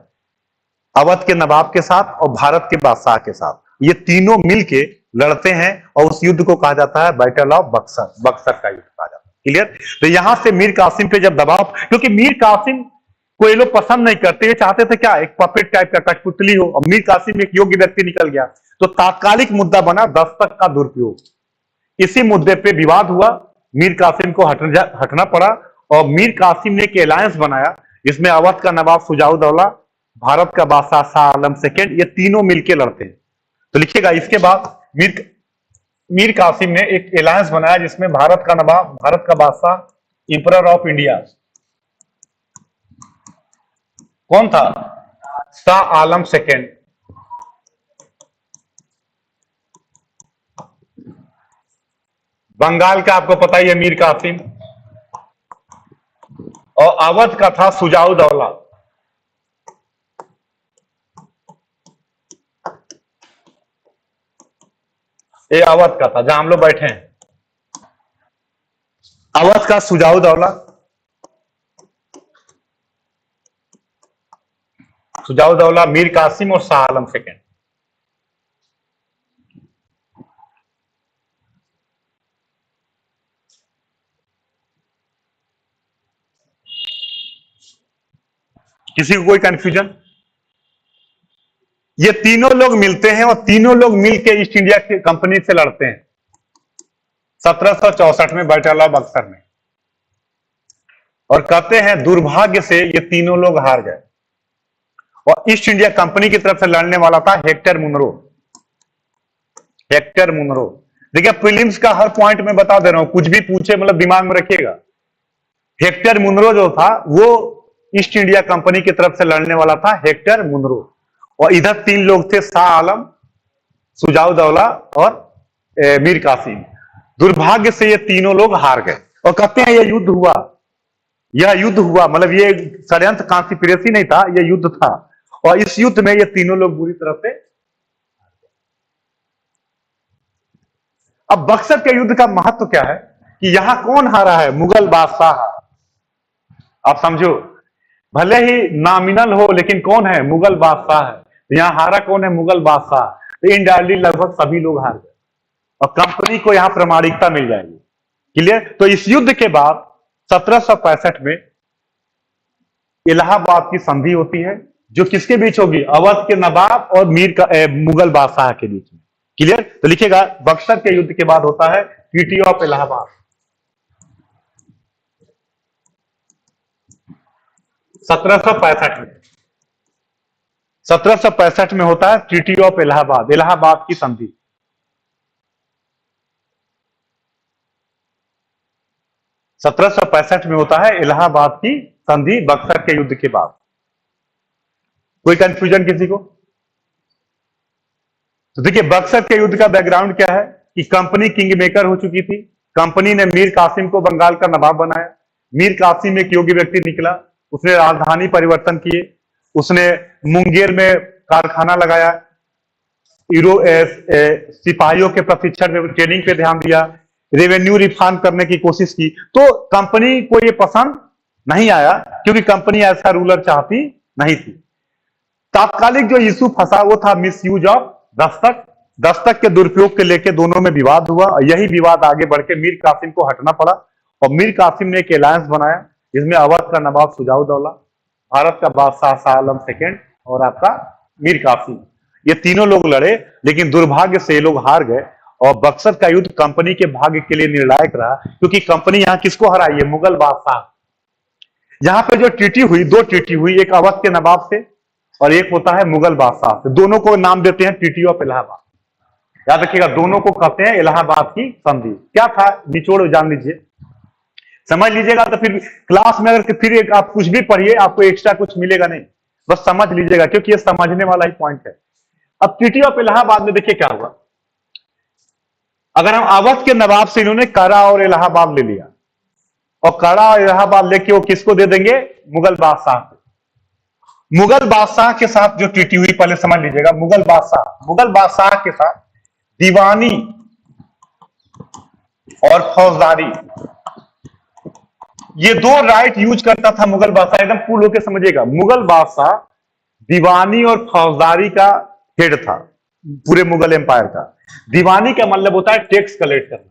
Speaker 1: अवध के नवाब के साथ और भारत के बादशाह के साथ। ये तीनों मिलके लड़ते हैं और उस युद्ध को कहा जाता है बैटल ऑफ बक्सर। बक्सर का युद्ध कहा जाता है। क्लियर? तो यहां से मीर कासिम पे जब दबाव, क्योंकि मीर कासिम को ये लोग पसंद नहीं करते, ये चाहते थे क्या? एक पपेट टाइप का, कठपुतली हो। और मीर कासिम एक योग्य व्यक्ति निकल गया, तो तात्कालिक मुद्दा बना दस्तक का दुरुपयोग। इसी मुद्दे पे विवाद हुआ, मीर कासिम को हटना पड़ा। और मीर कासिम ने एक अलायंस बनाया जिसमें अवध का नवाब शुजाउद्दौला, भारत का बादशाह शाह आलम सेकेंड, ये तीनों मिलकर लड़ते हैं। तो लिखिएगा, इसके बाद मीर कासिम ने एक अलायंस बनाया जिसमें भारत का नवाब, भारत का बादशाह, इंपरर ऑफ इंडिया कौन था? शाह आलम सेकेंड। बंगाल का आपको पता ही है मीर कासिम। और अवध का था शुजाउद्दौला। ये अवध का था जहां हम लोग बैठे हैं। अवध का शुजाउद्दौला, मीर कासिम और शाह आलम सेकेंड। किसी को कोई कंफ्यूजन? ये तीनों लोग मिलते हैं और तीनों लोग मिलकर ईस्ट इंडिया की कंपनी से लड़ते हैं 1764 में बैटल ऑफ बक्सर में। और कहते हैं दुर्भाग्य से ये तीनों लोग हार गए। और ईस्ट इंडिया कंपनी की तरफ से लड़ने वाला था हेक्टर मुनरो। हेक्टर मुनरो, देखिए प्रीलिम्स का हर पॉइंट में बता दे रहा हूं, कुछ भी पूछे मतलब दिमाग में रखिएगा। हेक्टर मुनरो जो था वो ईस्ट इंडिया कंपनी की तरफ से लड़ने वाला था, हेक्टर मुनरो। और इधर तीन लोग थे, शाह आलम, शुजाउद्दौला और मीर कासिम। दुर्भाग्य से ये तीनों लोग हार गए। और कहते हैं यह युद्ध हुआ, मतलब ये षड्यंत्र कॉन्स्पिरेसी नहीं था, यह युद्ध था। और इस युद्ध में ये तीनों लोग बुरी तरह से। अब बक्सर के युद्ध का महत्व क्या है कि यहां कौन हारा है? मुगल बादशाह। आप समझो, भले ही नॉमिनल हो लेकिन कौन है? मुगल बादशाह है। यहां हारा कौन है? मुगल बादशाह। तो इनडायरेक्टली लगभग सभी लोग हार गए और कंपनी को यहां प्रामाणिकता मिल जाएगी। क्लियर? तो इस युद्ध के बाद 1765 में इलाहाबाद की संधि होती है, जो किसके बीच होगी? अवध के नवाब और मुगल बादशाह के बीच में। क्लियर? तो लिखिएगा, बक्सर के युद्ध के बाद होता है ट्रीटी ऑफ इलाहाबाद। 1765 में होता है ट्रीटी ऑफ इलाहाबाद, इलाहाबाद की संधि। सत्रह सौ पैंसठ में होता है इलाहाबाद की संधि बक्सर के युद्ध के बाद। कोई कंफ्यूजन किसी को? तो देखिए, बक्सर के युद्ध का बैकग्राउंड क्या है कि कंपनी किंग मेकर हो चुकी थी। कंपनी ने मीर कासिम को बंगाल का नवाब बनाया। मीर कासिम एक योग्य व्यक्ति निकला, उसने राजधानी परिवर्तन किए, उसने मुंगेर में कारखाना लगाया, सिपाहियों के प्रशिक्षण में ट्रेनिंग पे ध्यान दिया, रेवेन्यू रिफॉर्म करने की कोशिश की। तो कंपनी को ये पसंद नहीं आया क्योंकि कंपनी ऐसा रूलर चाहती नहीं थी। तात्कालिक जो इशू फंसा वो था मिसयूज ऑफ दस्तक। दस्तक के दुरुपयोग के लेकर दोनों में विवाद हुआ और यही विवाद आगे बढ़ के मीर कासिम को हटना पड़ा। और मीर कासिम ने एक अलायंस बनाया जिसमें अवध का नवाब शुजाउद्दौला, भारत का बादशाह शाह आलम सेकेंड और आपका मीर कासिम, ये तीनों लोग लड़े। लेकिन दुर्भाग्य से ये लोग हार गए और बक्सर का युद्ध कंपनी के भाग्य के लिए निर्णायक रहा, क्योंकि कंपनी यहां किसको हराई है? मुगल बादशाह। यहां पे जो ट्रीटी हुई, दो ट्रीटी हुई, एक अवध के नवाब से और एक होता है मुगल बादशाह से। दोनों को नाम देते हैं ट्रीटी ऑफ इलाहाबाद। याद रखिएगा, दोनों को कहते हैं इलाहाबाद की संधि। क्या था निचोड़ जान लीजिए, समझ लीजिएगा, तो फिर क्लास में अगर फिर एक आप कुछ भी पढ़िए आपको एक्स्ट्रा कुछ मिलेगा नहीं, बस समझ लीजिएगा, क्योंकि ये समझने वाला ही पॉइंट है। अब ट्रीटी ऑफ इलाहाबाद में देखिए क्या हुआ। अगर हम अवध के नवाब से इन्होंने करा और इलाहाबाद ले लिया, और कड़ा और इलाहाबाद लेके वो किसको दे देंगे? मुगल बादशाह को। मुगल बादशाह के साथ जो ट्रीटी हुई पहले समझ लीजिएगा। मुगल बादशाह के साथ दीवानी और फौजदारी, ये दो राइट यूज करता था मुगल बादशाह। एकदम कूल होकर समझिएगा, मुगल बादशाह दीवानी और फौजदारी का हेड था पूरे मुगल एम्पायर का। दीवानी का मतलब होता है टैक्स कलेक्ट करना,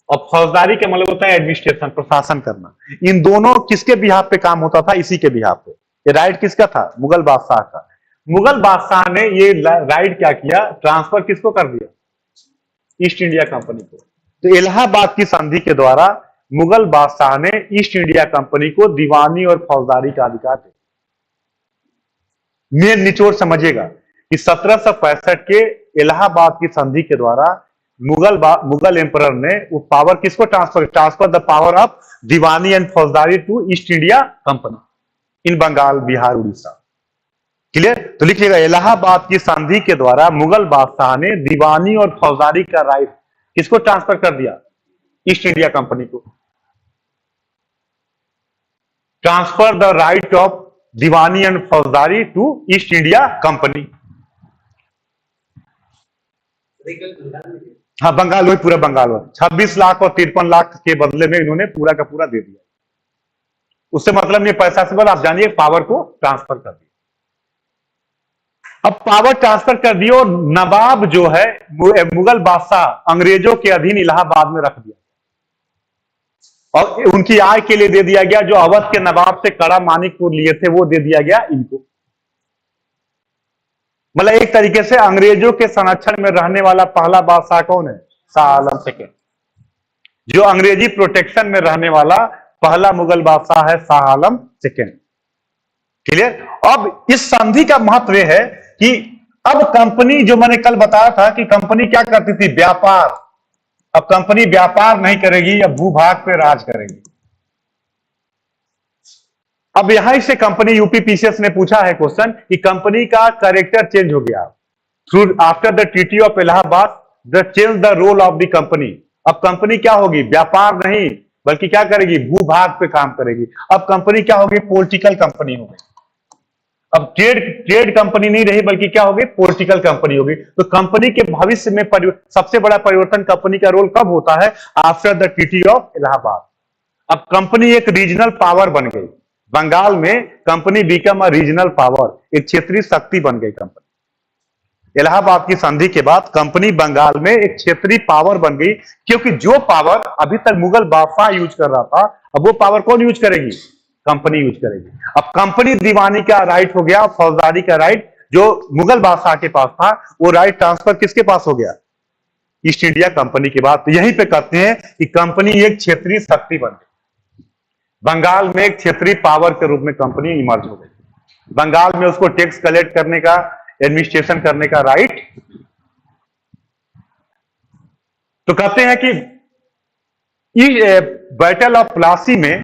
Speaker 1: और फौजदारी का मतलब होता है एडमिनिस्ट्रेशन, प्रशासन करना। इन दोनों किसके बिहाफ पे काम होता था? इसी के बिहाफ पे। ये राइट किसका था? मुगल बादशाह का। मुगल बादशाह ने ये राइट क्या किया? ट्रांसफर किसको कर दिया? ईस्ट इंडिया कंपनी को। तो इलाहाबाद की संधि के द्वारा मुगल बादशाह ने ईस्ट इंडिया कंपनी को दीवानी और फौजदारी का अधिकार दिया। मेन निचोड़ समझिएगा कि 1765 के इलाहाबाद की संधि के द्वारा मुगल एम्परर ने वो पावर किसको transfer the power of diwani and faujdari to East India Company in Bengal, Bihar, Orissa. Clear? तो लिखिएगा, इलाहाबाद की संधि के द्वारा मुगल बादशाह ने दीवानी और फौजदारी का राइट किसको ट्रांसफर कर दिया? ईस्ट इंडिया कंपनी को। Transfer the right of diwani and faujdari to East India company. हाँ, बंगाल, वही पूरा बंगाल। 26 लाख और 53 लाख के बदले में इन्होंने पूरा का पूरा दे दिया। उससे मतलब नहीं पैसा से, आप जानिए पावर को ट्रांसफर कर दिया। अब पावर ट्रांसफर कर दिया और नवाब जो है मुगल बादशाह अंग्रेजों के अधीन इलाहाबाद में रख दिया, और उनकी आय के लिए दे दिया गया। जो अवध के नवाब से कड़ा मानिकपुर लिए थे वो दे दिया गया इनको। मतलब एक तरीके से अंग्रेजों के संरक्षण में रहने वाला पहला बादशाह कौन है? शाह आलम सेकेंड। जो अंग्रेजी प्रोटेक्शन में रहने वाला पहला मुगल बादशाह है शाह आलम सेकेंड। क्लियर? अब इस संधि का महत्व है कि अब कंपनी, जो मैंने कल बताया था कि कंपनी क्या करती थी? व्यापार। अब कंपनी व्यापार नहीं करेगी, अब भूभाग पे राज करेगी। अब यहां से कंपनी, यूपीपीसीएस ने पूछा है क्वेश्चन कि कंपनी का कैरेक्टर चेंज हो गया through after the treaty of Allahabad, the change the role of the company. अब कंपनी क्या होगी? व्यापार नहीं, बल्कि क्या करेगी? भूभाग पे काम करेगी। अब कंपनी क्या होगी? पॉलिटिकल कंपनी होगी। अब ट्रेड कंपनी नहीं रही, बल्कि क्या होगी? पॉलिटिकल कंपनी होगी। तो कंपनी के भविष्य में सबसे बड़ा परिवर्तन कंपनी का रोल कब होता है? After the treaty of Allahabad. अब कंपनी एक रीजनल पावर बन गई। बंगाल में company become a regional power, एक क्षेत्रीय शक्ति बन गई कंपनी। इलाहाबाद की संधि के बाद कंपनी बंगाल में एक क्षेत्रीय पावर बन गई, क्योंकि जो पावर अभी तक मुगल बादशाह यूज कर रहा था, अब वो पावर कौन यूज करेगी? कंपनी यूज करेगी। अब कंपनी दीवानी का राइट हो गया, फौजदारी का राइट जो मुगल बादशाह के पास था, वो राइट ट्रांसफर किसके पास हो गया? ईस्ट इंडिया कंपनी के बाद। तो यहीं पे कहते हैं कि कंपनी एक क्षेत्रीय शक्ति बन गई। बंगाल में एक क्षेत्रीय पावर के रूप में कंपनी इमर्ज हो गई। बंगाल में उसको टैक्स कलेक्ट करने का, एडमिनिस्ट्रेशन करने का राइट। तो कहते हैं कि बैटल ऑफ प्लासी में,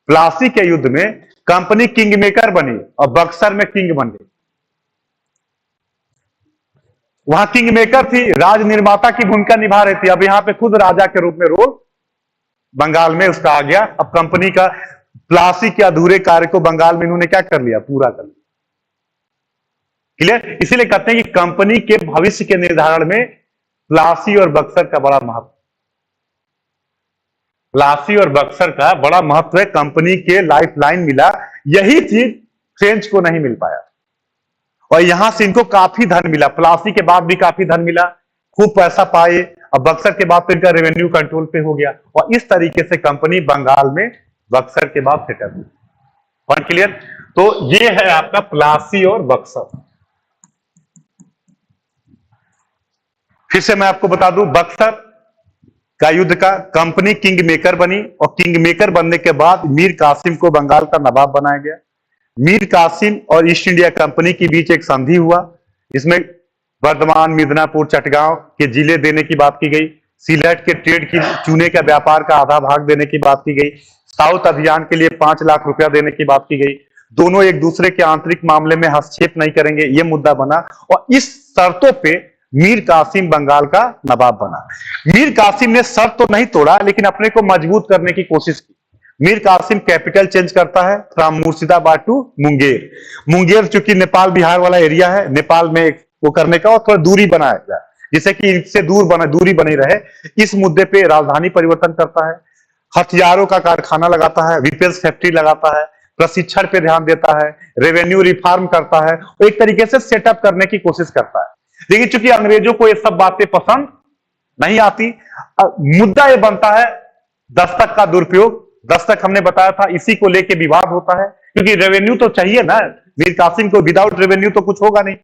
Speaker 1: प्लासी के युद्ध में कंपनी किंग मेकर बनी और बक्सर में किंग बन गई। वहां किंग मेकर थी, राज निर्माता की भूमिका निभा रही थी। अब यहां पे खुद राजा के रूप में रोल बंगाल में उसका आ गया। अब कंपनी का प्लासी के अधूरे कार्य को बंगाल में इन्होंने क्या कर लिया? पूरा कर लिया। क्लियर? इसीलिए कहते हैं कि कंपनी के भविष्य के निर्धारण में प्लासी और बक्सर का बड़ा महत्व, प्लासी और बक्सर का बड़ा महत्व है। कंपनी के लाइफ लाइन मिला, यही चीज फ्रेंच को नहीं मिल पाया, और यहां से इनको काफी धन मिला। प्लासी के बाद भी काफी धन मिला, खूब पैसा पाए। अब बक्सर के बाद तो इनका रेवेन्यू कंट्रोल पे हो गया, और इस तरीके से कंपनी बंगाल में बक्सर के बाद सेटल हुई। Point clear? तो ये है आपका प्लासी और बक्सर। फिर से मैं आपको बता दूं, बक्सर का युद्ध का कंपनी किंग मेकर बनी और किंग मेकर बनने के बाद मीर कासिम को बंगाल का नवाब बनाया गया। मीर कासिम और ईस्ट इंडिया कंपनी के बीच एक संधि हुआ। इसमें वर्धमान, मिदनापुर, चटगांव के जिले देने की बात की गई। सिलहट के ट्रेड की चूने का व्यापार का आधा भाग देने की बात की गई। साउथ अभियान के लिए 5 लाख रुपया देने की बात की गई। दोनों एक दूसरे के आंतरिक मामले में हस्तक्षेप नहीं करेंगे, यह मुद्दा बना और इस शर्तों पे मीर कासिम बंगाल का नवाब बना। मीर कासिम ने शर्त तो नहीं तोड़ा, लेकिन अपने को मजबूत करने की कोशिश की। मीर कासिम कैपिटल चेंज करता है फ्रॉम मुर्शिदाबाद टू मुंगेर। मुंगेर चूंकि नेपाल बिहार वाला एरिया है, नेपाल में वो करने का और थोड़ा दूरी बनाया जाए जिससे कि इससे दूरी बनी रहे। इस मुद्दे पे राजधानी परिवर्तन करता है, हथियारों का कारखाना लगाता है, वेपन्स फैक्ट्री लगाता है, प्रशिक्षण पे ध्यान देता है, रेवेन्यू रिफॉर्म करता है, वो एक तरीके से सेटअप करने की कोशिश करता है। लेकिन चूंकि अंग्रेजों को ये सब बातें पसंद नहीं आती, मुद्दा ये बनता है दस्तक का दुरुपयोग। दस्तक हमने बताया था, इसी को लेके विवाद होता है क्योंकि रेवेन्यू तो चाहिए ना, मीर कासिम को विदाउट रेवेन्यू तो कुछ होगा नहीं।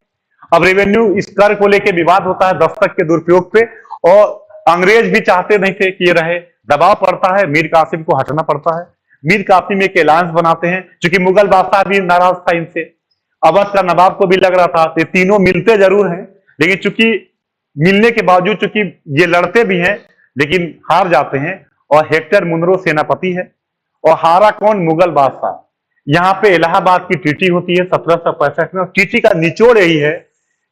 Speaker 1: अब रेवेन्यू इस कर को लेके विवाद होता है दस्तक के दुरुपयोग पे, और अंग्रेज भी चाहते नहीं थे कि ये रहे, दबाव पड़ता है, मीर कासिम को हटना पड़ता है। मीर कासिम एक एलायंस बनाते हैं, क्योंकि मुगल बादशाह भी नाराज था इनसे, अवध का नवाब को भी लग रहा था। ये तीनों मिलते जरूर हैं, लेकिन चूंकि मिलने के बावजूद चूंकि ये लड़ते भी हैं लेकिन हार जाते हैं, और हेक्टर मुनरो सेनापति है। और हारा कौन? मुगल बादशाह। यहां पे इलाहाबाद की ट्रीटी होती है 1765 में, और ट्रीटी का निचोड़ यही है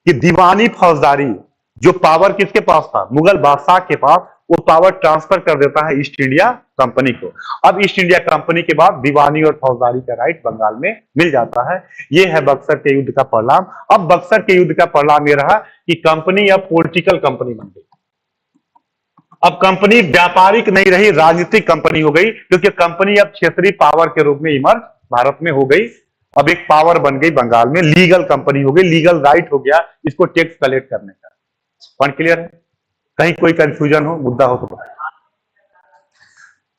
Speaker 1: कि दीवानी फौजदारी, जो पावर किसके पास था? मुगल बादशाह के पास, वो पावर ट्रांसफर कर देता है ईस्ट इंडिया कंपनी को। अब ईस्ट इंडिया कंपनी के बाद दीवानी और फौजदारी का राइट बंगाल में मिल जाता है। यह है बक्सर के युद्ध का परिणाम। अब बक्सर के युद्ध का परिणाम यह रहा कि कंपनी अब पॉलिटिकल कंपनी बन गई। अब कंपनी व्यापारिक नहीं रही, राजनीतिक कंपनी हो गई, क्योंकि कंपनी अब क्षेत्रीय पावर के रूप में इमर्ज भारत में हो गई। अब एक पावर बन गई बंगाल में, लीगल कंपनी हो गई, लीगल राइट हो गया इसको टैक्स कलेक्ट करने का। पॉइंट क्लियर है? कहीं कोई कंफ्यूजन हो, मुद्दा हो तो बताइए।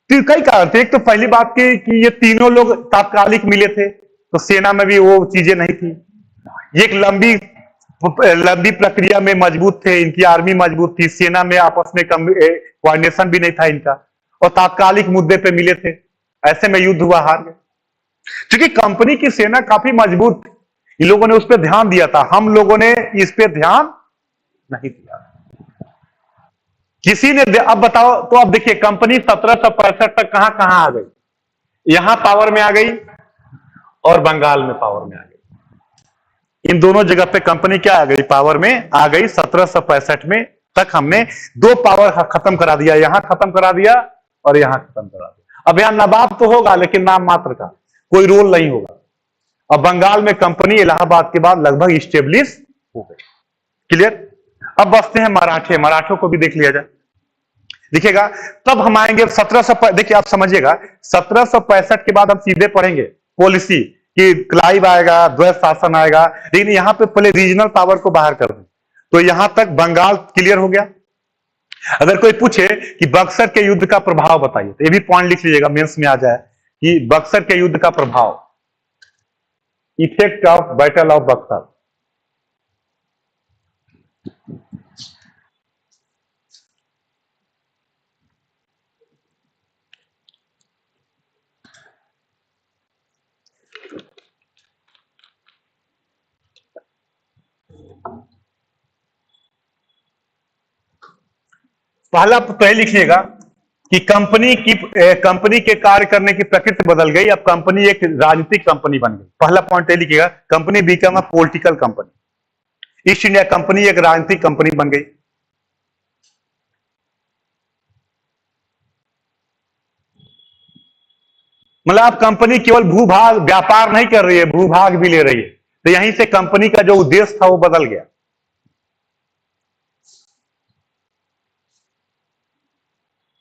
Speaker 1: तो कई कारण थे। एक तो पहली बात कि ये तीनों लोग तात्कालिक मिले थे, तो सेना में भी वो चीजें नहीं थी। ये एक लंबी प्रक्रिया में मजबूत थे, इनकी आर्मी मजबूत थी, सेना में आपस में कोऑर्डिनेशन भी नहीं था इनका, और तात्कालिक मुद्दे पे मिले थे। ऐसे में युद्ध हुआ, हार गए। क्योंकि कंपनी की सेना काफी मजबूत थी, इन लोगों ने उस पर ध्यान दिया था, हम लोगों ने इस पे ध्यान नहीं दिया किसी ने। अब बताओ, तो अब देखिए कंपनी 1765 तक कहां कहां आ गई? यहां पावर में आ गई और बंगाल में पावर में आ गई। इन दोनों जगह पे कंपनी क्या आ गई? पावर में आ गई। 1765 में तक हमने दो पावर खत्म करा दिया, यहां खत्म करा दिया और यहां खत्म करा दिया। अब यहां नवाब तो होगा लेकिन नाम मात्र का, कोई रोल नहीं होगा। अब बंगाल में कंपनी इलाहाबाद के बाद लगभग स्टेब्लिश हो गई। क्लियर? अब बसते हैं मराठे। मराठों को भी देख लिया जाए, दिखेगा। तब हम आएंगे 1700, देखिए आप समझिएगा, 1765 के बाद हम सीधे पढ़ेंगे पॉलिसी कि क्लाइव आएगा, द्वैत शासन आएगा, लेकिन यहां पे पहले रीजनल पावर को बाहर कर दें। तो यहां तक बंगाल क्लियर हो गया। अगर कोई पूछे कि बक्सर के युद्ध का प्रभाव बताइए, तो ये भी पॉइंट लिख लीजिएगा, मेंस में आ जाए कि बक्सर के युद्ध का प्रभाव, effect of battle of Buxar. पहला पहले लिखिएगा कि कंपनी के कार्य करने की प्रकृति बदल गई। अब कंपनी एक राजनीतिक कंपनी बन गई। पहला पॉइंट लिखिएगा, company become a political company. East India company एक राजनीतिक कंपनी बन गई। मतलब अब कंपनी केवल भूभाग व्यापार नहीं कर रही है, भूभाग भी ले रही है। तो यहीं से कंपनी का जो उद्देश्य था वो बदल गया।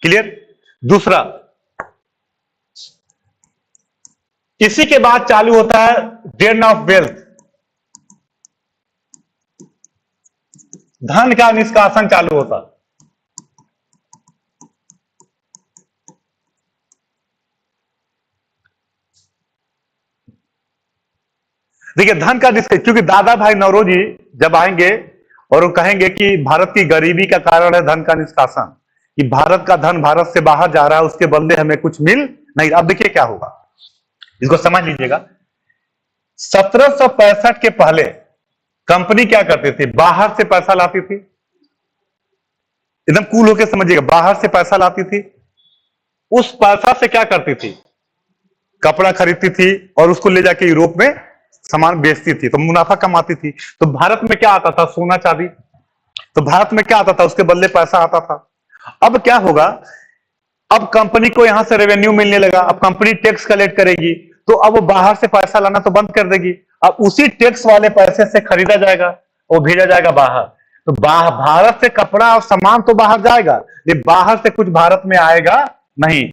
Speaker 1: क्लियर? दूसरा, इसी के बाद चालू होता है ड्रेन ऑफ वेल्थ, धन का निष्कासन चालू होता है। देखिए धन का निष्कासन, क्योंकि दादा भाई नौरोजी जब आएंगे और वो कहेंगे कि भारत की गरीबी का कारण है धन का निष्कासन, कि भारत का धन भारत से बाहर जा रहा है, उसके बदले हमें कुछ मिल नहीं। अब देखिए क्या होगा, इसको समझ लीजिएगा। 1765 के पहले कंपनी क्या करती थी, बाहर से पैसा लाती थी। एकदम कूल होकर समझिएगा, बाहर से पैसा लाती थी, उस पैसा से क्या करती थी, कपड़ा खरीदती थी और उसको ले जाके यूरोप में सामान बेचती थी, तो मुनाफा कमाती थी। तो भारत में क्या आता था, सोना चांदी। तो भारत में क्या आता था, उसके बदले पैसा आता था। अब क्या होगा, अब कंपनी को यहां से रेवेन्यू मिलने लगा, अब कंपनी टैक्स कलेक्ट करेगी, तो अब वो बाहर से पैसा लाना तो बंद कर देगी। अब उसी टैक्स वाले पैसे से खरीदा जाएगा, वो भेजा जाएगा बाहर। तो भारत से कपड़ा और सामान तो बाहर जाएगा, लेकिन बाहर से कुछ भारत में आएगा नहीं।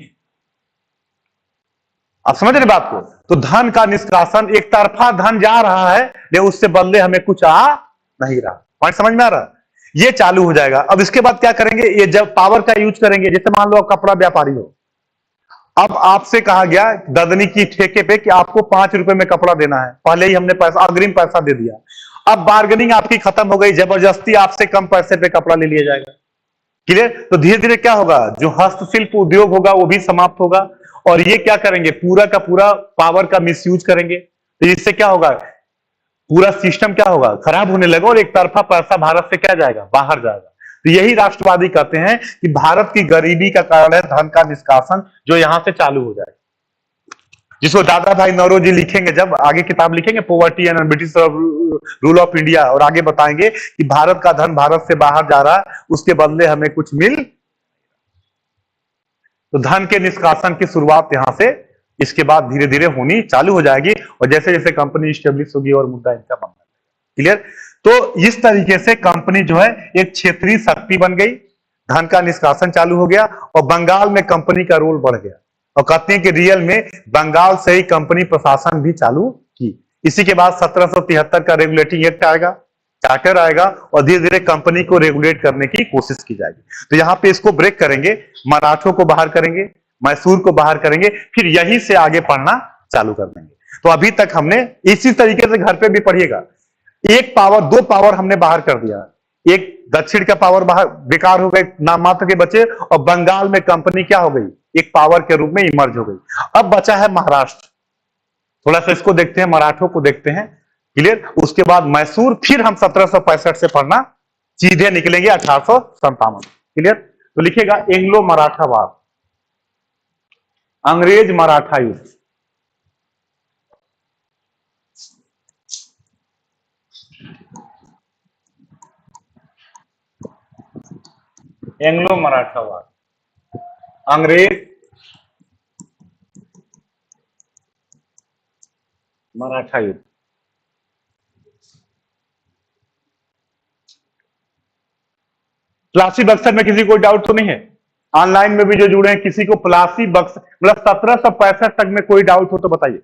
Speaker 1: आप समझ रहे बात को। तो धन का निष्कासन, एक तरफा धन जा रहा है, लेकिन उससे बदले हमें कुछ आ नहीं रहा। पॉइंट समझ में आ रहा, ये चालू हो जाएगा। अब इसके बाद क्या करेंगे, ये जब पावर का यूज करेंगे, जैसे मान लो आप कपड़ा व्यापारी हो, अब आपसे कहा गया ददनी की ठेके पे कि आपको 5 रुपए में कपड़ा देना है, पहले ही हमने पैसा, अग्रिम पैसा दे दिया। अब बार्गेनिंग आपकी खत्म हो गई, जबरदस्ती आपसे कम पैसे पे कपड़ा ले लिया जाएगा। क्लियर। तो धीरे धीरे क्या होगा, जो हस्तशिल्प उद्योग होगा वो भी समाप्त होगा, और ये क्या करेंगे, पूरा का पूरा पावर का मिसयूज करेंगे। तो इससे क्या होगा, पूरा सिस्टम क्या होगा, खराब होने लगा, और एक तरफा पैसा भारत से क्या जाएगा, बाहर जाएगा। तो यही राष्ट्रवादी कहते हैं कि भारत की गरीबी का कारण है धन का निष्कासन, जो यहां से चालू हो जाए, जिसको दादा भाई नौरोजी लिखेंगे, जब आगे किताब लिखेंगे poverty and British rule of India, और आगे बताएंगे कि भारत का धन भारत से बाहर जा रहा है, उसके बदले हमें कुछ मिल। तो धन के निष्कासन की शुरुआत यहां से इसके बाद धीरे धीरे होनी चालू हो जाएगी, और जैसे जैसे कंपनी स्टेब्लिश होगी और मुद्दा इनका बनना। क्लियर। तो इस तरीके से कंपनी जो है एक क्षेत्रीय शक्ति बन गई, धन का निष्कासन चालू हो गया, और बंगाल में कंपनी का रोल बढ़ गया। और कहते हैं कि रियल में बंगाल से ही कंपनी प्रशासन भी चालू की। इसी के बाद 1773 का रेगुलेटिंग एक्ट आएगा, चार्टर आएगा, और धीरे धीरे कंपनी को रेगुलेट करने की कोशिश की जाएगी। तो यहां पे इसको ब्रेक करेंगे, मराठों को बाहर करेंगे, मैसूर को बाहर करेंगे, फिर यहीं से आगे पढ़ना चालू कर देंगे। तो अभी तक हमने इसी तरीके से घर पे भी पढ़िएगा, एक पावर, दो पावर हमने बाहर कर दिया, एक दक्षिण का पावर बाहर बेकार हो गए, नाम मात्र के बचे, और बंगाल में कंपनी क्या हो गई, एक पावर के रूप में इमर्ज हो गई। अब बचा है महाराष्ट्र, थोड़ा सा इसको देखते हैं, मराठों को देखते हैं। क्लियर। उसके बाद मैसूर, फिर हम 1765 से पढ़ना सीधे निकलेंगे 1857। क्लियर। तो लिखिएगा एंग्लो मराठावाद, अंग्रेज मराठा युद्ध। एंग्लो मराठावाद, अंग्रेज मराठा युद्ध। प्लासी बक्सर में किसी को डाउट तो नहीं है, ऑनलाइन में भी जो जुड़े हैं, किसी को प्लासी बक्सर मतलब 1765 तक में कोई डाउट हो तो बताइए।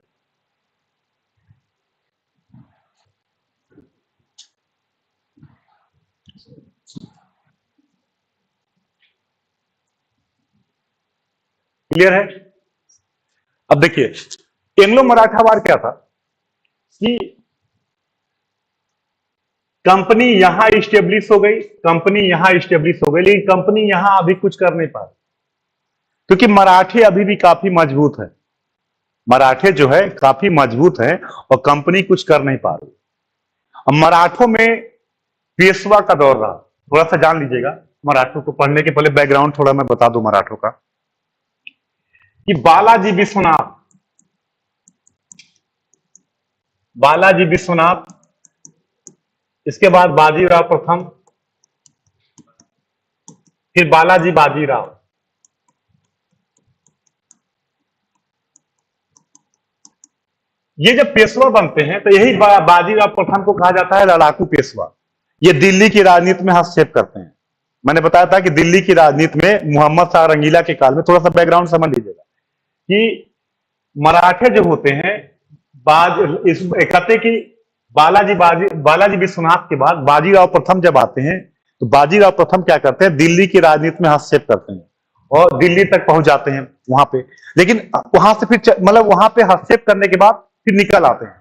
Speaker 1: क्लियर है। अब देखिए एंग्लो मराठा वार क्या था कि कंपनी यहां स्टेब्लिश हो गई, कंपनी यहां स्टेब्लिश हो गई, लेकिन कंपनी यहां अभी कुछ कर नहीं पा रही, क्योंकि मराठे अभी भी काफी मजबूत है, मराठे जो है काफी मजबूत है, और कंपनी कुछ कर नहीं पा रही। अब मराठों में पेशवा का दौर रहा, थोड़ा सा जान लीजिएगा। मराठों को पढ़ने के पहले बैकग्राउंड थोड़ा मैं बता दूं मराठों का, कि बालाजी विश्वनाथ, बालाजी विश्वनाथ, इसके बाद बाजीराव प्रथम, फिर बालाजी बाजीराव, ये जब पेशवा बनते हैं तो यही बाजीराव प्रथम को कहा जाता है लड़ाकू पेशवा। ये दिल्ली की राजनीति में हस्तक्षेप करते हैं। मैंने बताया था कि दिल्ली की राजनीति में मोहम्मद शाह रंगीला के काल में, थोड़ा सा बैकग्राउंड समझ लीजिएगा, कि मराठे जो होते हैं कहते कि बालाजी विश्वनाथ के बाद बाजीराव प्रथम जब आते हैं, तो बाजीराव प्रथम क्या करते हैं, दिल्ली की राजनीति में हस्तक्षेप करते हैं और दिल्ली तक पहुंच जाते हैं वहां पे। लेकिन वहां से फिर मतलब वहां पे हस्तक्षेप करने के बाद फिर निकल आते हैं,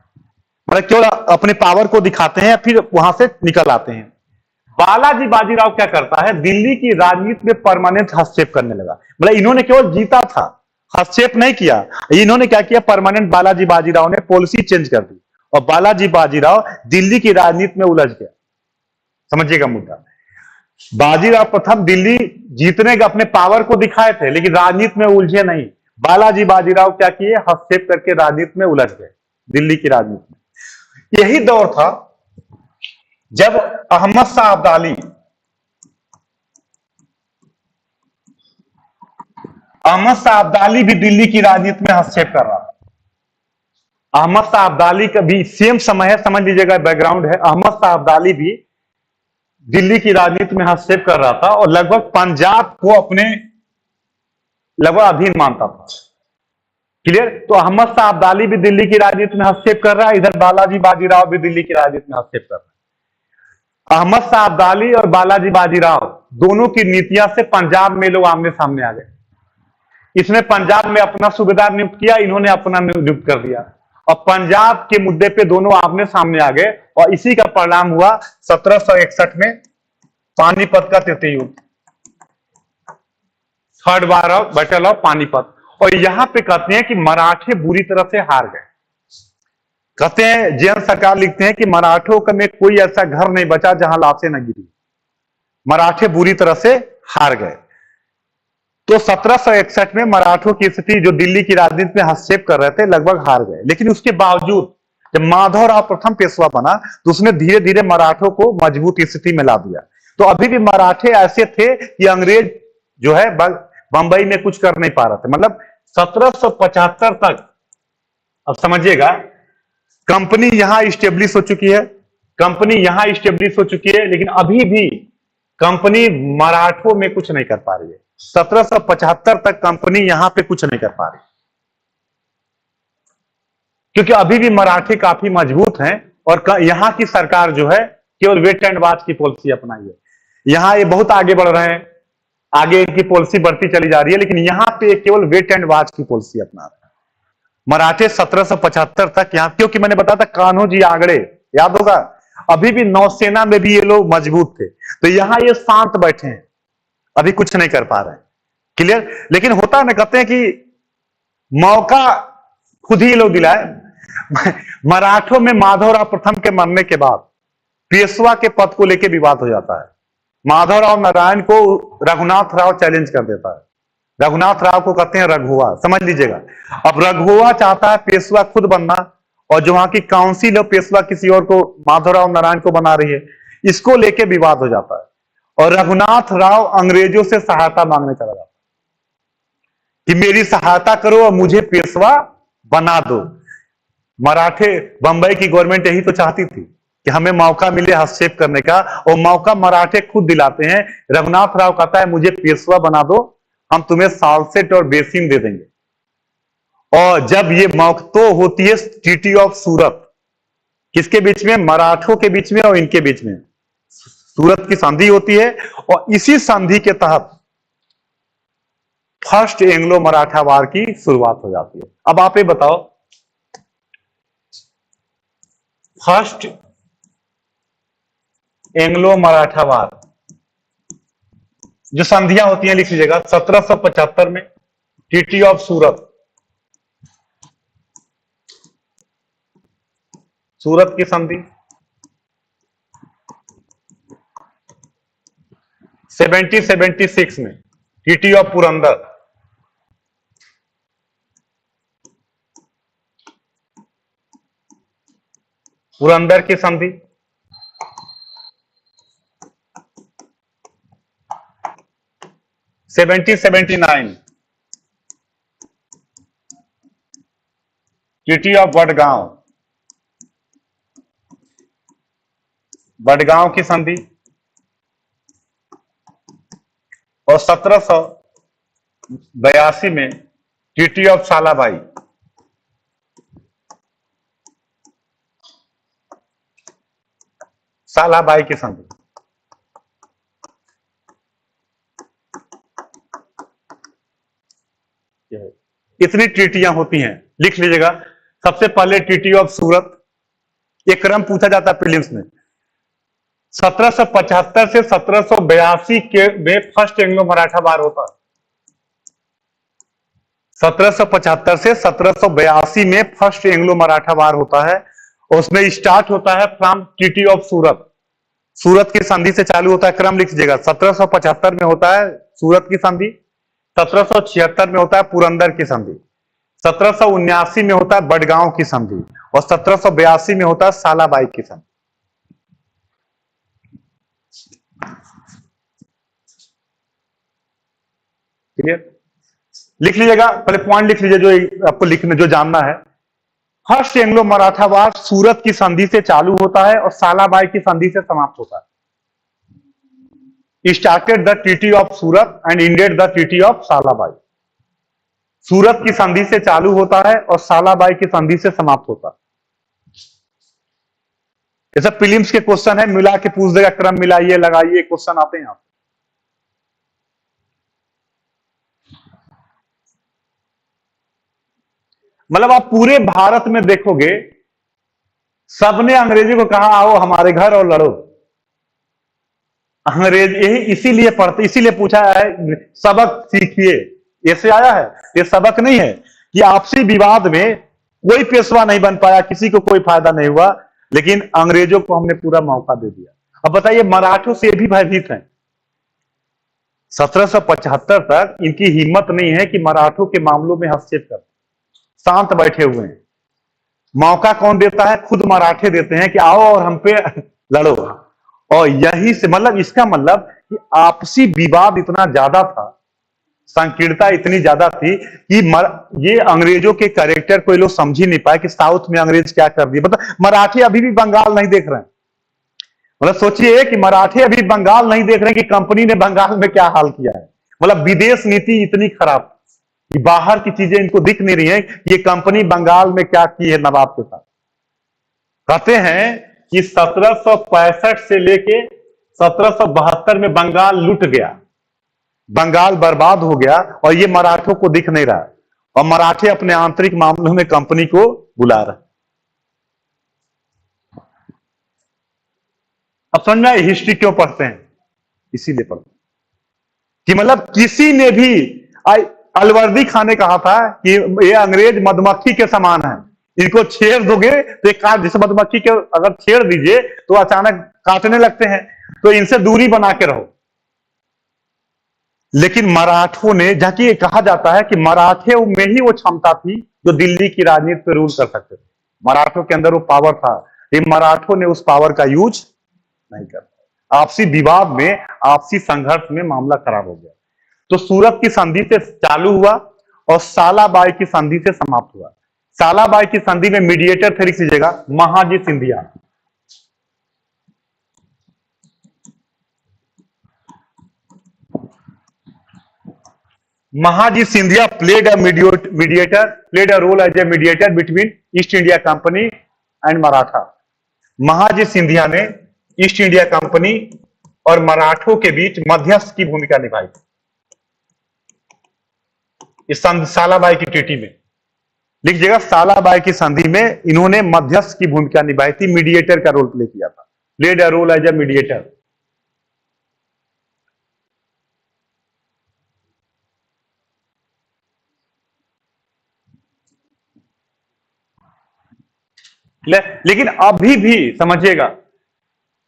Speaker 1: मतलब केवल अपने पावर को दिखाते हैं, फिर वहां से निकल आते हैं। बालाजी बाजीराव क्या करता है, दिल्ली की राजनीति में परमानेंट हस्तक्षेप करने लगा। मतलब इन्होंने केवल जीता था, हस्तक्षेप नहीं किया। इन्होंने क्या किया, परमानेंट बालाजी बाजीराव ने पॉलिसी चेंज कर दी और बालाजी बाजीराव दिल्ली की राजनीति में उलझ गया। समझिएगा मुद्दा, बाजीराव प्रथम दिल्ली जीतने के अपने पावर को दिखाए थे, लेकिन राजनीति में उलझे नहीं। बालाजी बाजीराव क्या किए, हस्तक्षेप करके राजनीति में उलझ गए, दिल्ली की राजनीति में। यही दौर था जब अहमद शाह अब्दाली भी दिल्ली की राजनीति में हस्तक्षेप कर रहा था। अहमद शाह अब्दाली का भी सेम समय है, समझ लीजिएगा, बैकग्राउंड है। अहमद शाह अब्दाली भी दिल्ली की राजनीति में हस्तक्षेप कर रहा था और लगभग पंजाब को अपने लगभग अधीन मानता था। क्लियर? तो अहमद शाह अब्दाली भी दिल्ली की राजनीति में हस्तक्षेप कर रहा है, इधर बालाजी बाजीराव भी दिल्ली की राजनीति में हस्तक्षेप कर रहा है। अहमद शाह अब्दाली और बालाजी बाजीराव दोनों की नीतियां से पंजाब में लोग आमने सामने आ गए। इसने पंजाब में अपना सूबेदार नियुक्त किया, इन्होंने अपना नियुक्त कर दिया और पंजाब के मुद्दे पे दोनों आमने सामने आ गए और इसी का परिणाम हुआ 1761 में पानीपत का तृतीय युद्ध, थर्ड बैटल ऑफ पानीपत। और यहां पे कहते हैं कि मराठे बुरी तरह से हार गए। कहते हैं, जैन सरकार लिखते हैं कि मराठों में कोई ऐसा घर नहीं बचा जहां लाशें न गिरी। मराठे बुरी तरह से हार गए। तो 1761 में मराठों की स्थिति, जो दिल्ली की राजनीति में हस्तक्षेप कर रहे थे, लगभग हार गए। लेकिन उसके बावजूद जब माधवराव प्रथम पेशवा बना तो उसने धीरे धीरे मराठों को मजबूत स्थिति में ला दिया। तो अभी भी मराठे ऐसे थे कि अंग्रेज जो है बंबई में कुछ कर नहीं पा रहे थे। मतलब 1775 तक, अब समझिएगा, कंपनी यहां स्टेब्लिश हो चुकी है, लेकिन अभी भी कंपनी मराठों में कुछ नहीं कर पा रही है। 1775 तक कंपनी यहां पे कुछ नहीं कर पा रही, क्योंकि अभी भी मराठे काफी मजबूत हैं और यहां की सरकार जो है केवल वेट एंड वॉच की पॉलिसी अपनाई है। यहां ये बहुत आगे बढ़ रहे हैं, आगे इनकी पॉलिसी बढ़ती चली जा रही है, लेकिन यहां पे केवल वेट एंड वॉच की पॉलिसी अपना रहे हैं मराठे 1775 तक यहां। क्योंकि मैंने बताया था कान्होजी आंकड़े, याद होगा, अभी भी नौसेना में भी ये लोग मजबूत थे। तो यहां ये शांत बैठे हैं, अभी कुछ नहीं कर पा रहे हैं। क्लियर? लेकिन होता ना, कहते हैं कि मौका खुद ही लोग दिलाए। मराठों में माधवराव प्रथम के मरने के बाद पेशवा के पद को लेकर विवाद हो जाता है। माधवराव नारायण को रघुनाथ राव चैलेंज कर देता है। रघुनाथ राव को कहते हैं रघुआ, समझ लीजिएगा। अब रघुआ चाहता है पेशवा खुद बनना, और जो वहां की काउंसिल है पेशवा किसी और को, माधवराव नारायण को बना रही है। इसको लेके विवाद हो जाता है और रघुनाथ राव अंग्रेजों से सहायता मांगने चला जाता है कि मेरी सहायता करो और मुझे पेशवा बना दो। मराठे, बंबई की गवर्नमेंट यही तो चाहती थी कि हमें मौका मिले हस्तक्षेप करने का, और मौका मराठे खुद दिलाते हैं। रघुनाथ राव कहता है मुझे पेशवा बना दो, हम तुम्हें सालसेट और बेसिन दे देंगे। और जब ये मौका तो होती है ट्रीटी ऑफ सूरत, किसके बीच में? मराठों के बीच में और इनके बीच में सूरत की संधि होती है, और इसी संधि के तहत फर्स्ट एंग्लो मराठा वार की शुरुआत हो जाती है। अब आप ये बताओ, फर्स्ट एंग्लो मराठा वार, जो संधियां होती हैं लिख लीजिएगा। 1775 में ट्रीटी ऑफ सूरत, सूरत की संधि। 1776 में ट्रीटी ऑफ पुरंदर, पुरंदर की संधि। 1779 ट्रीटी ऑफ बडगांव, बडगांव की संधि। और 1782 में ट्रीटी ऑफ सालाबाई, सालाबाई की संधि। इतनी ट्रीटियां होती हैं, लिख लीजिएगा। सबसे पहले ट्रीटी ऑफ सूरत, एक क्रम पूछा जाता है प्रीलिम्स में। 1775 से 1782 के में फर्स्ट एंग्लो मराठा वार होता है। 1775 से 1782 में फर्स्ट एंग्लो मराठा वार होता है। उसमें स्टार्ट होता है फ्रॉम ट्रीटी ऑफ सूरत। सूरत की संधि से चालू होता है। क्रम लिख लीजिएगा, 1775 में होता है सूरत की संधि, 1776 में होता है पुरंदर की संधि, 1779 में होता है बड़गांव की संधि और 1782 में होता है सालाबाई की संधि। क्लियर? लिख लीजिएगा, पहले पॉइंट लिख लीजिए जो आपको लिखने जो जानना है। फर्स्ट एंग्लो मराठा वार सूरत की संधि से चालू होता है और सालाबाई की संधि से समाप्त होता है। Started the treaty of Surat and ended the treaty of Salbai. Surat की संधि से चालू होता है और सालाबाई की संधि से समाप्त होता है। जैसे प्रीलिम्स के क्वेश्चन है, मिला के पूछ देगा, क्रम मिलाइए लगाइए, क्वेश्चन आते हैं आप। मतलब आप पूरे भारत में देखोगे सबने अंग्रेजी को कहा आओ हमारे घर और लड़ो। अंग्रेज यही इसीलिए पढ़ते, इसीलिए पूछा है सबक सीखिए, ऐसे आया है। ये सबक नहीं है कि आपसी विवाद में कोई पेशवा नहीं बन पाया, किसी को कोई फायदा नहीं हुआ, लेकिन अंग्रेजों को हमने पूरा मौका दे दिया। अब बताइए, मराठों से भी भयभीत हैं। 1775 तक इनकी हिम्मत नहीं है कि मराठों के मामलों में हस्तक्षेप कर, शांत बैठे हुए हैं। मौका कौन देता है? खुद मराठे देते हैं कि आओ और हम पे लड़ो। और यही से मतलब, इसका मतलब कि आपसी विवाद इतना ज्यादा था, संकीर्णता इतनी ज्यादा थी कि ये अंग्रेजों के कैरेक्टर को ये लोग समझ ही नहीं पाए कि साउथ में अंग्रेज क्या कर दिए। मतलब मराठी अभी भी बंगाल नहीं देख रहे हैं। मतलब सोचिए कि मराठी अभी बंगाल नहीं देख रहे हैं कि कंपनी ने बंगाल में क्या हाल किया है। मतलब विदेश नीति इतनी खराब कि बाहर की चीजें इनको दिख नहीं रही है। ये कंपनी बंगाल में क्या की है नवाब के साथ। कहते हैं कि 1765 से लेके 1772 में बंगाल लूट गया, बंगाल बर्बाद हो गया और ये मराठों को दिख नहीं रहा और मराठे अपने आंतरिक मामलों में कंपनी को बुला रहे। अब समझ में हिस्ट्री क्यों पढ़ते हैं? इसीलिए पढ़ते हैं कि मतलब किसी ने भी अलवर्दी खान ने कहा था कि ये अंग्रेज मधुमक्खी के समान है, इनको छेड़ दोगे तो एक काट, जैसे मधुमक्खी के अगर छेड़ दीजिए तो अचानक काटने लगते हैं, तो इनसे दूरी बना के रहो। लेकिन मराठों ने, जहां की कहा जाता है कि मराठे में ही वो क्षमता थी जो दिल्ली की राजनीति पर रूल कर सकते थे। मराठों के अंदर वो पावर था, लेकिन मराठों ने उस पावर का यूज नहीं कर पाया। आपसी विवाद में, आपसी संघर्ष में मामला खराब हो गया। तो सूरत की संधि से चालू हुआ और सालाबाई की संधि से समाप्त हुआ। सालाबाई की संधि में मीडिएटर थे, लिख लीजिएगा, Mahaji Scindia. Mahaji Scindia played a role as a mediator between East India Company and Maratha। Mahaji Scindia ने ईस्ट इंडिया कंपनी और मराठों के बीच मध्यस्थ की भूमिका निभाई इस सालाबाई की ट्रीटी में। लिख लीजिएगा, सालाबाई की संधि में इन्होंने मध्यस्थ की भूमिका निभाई थी, मीडिएटर का रोल प्ले किया था। Played a role as a mediator. लेकिन अभी भी समझिएगा,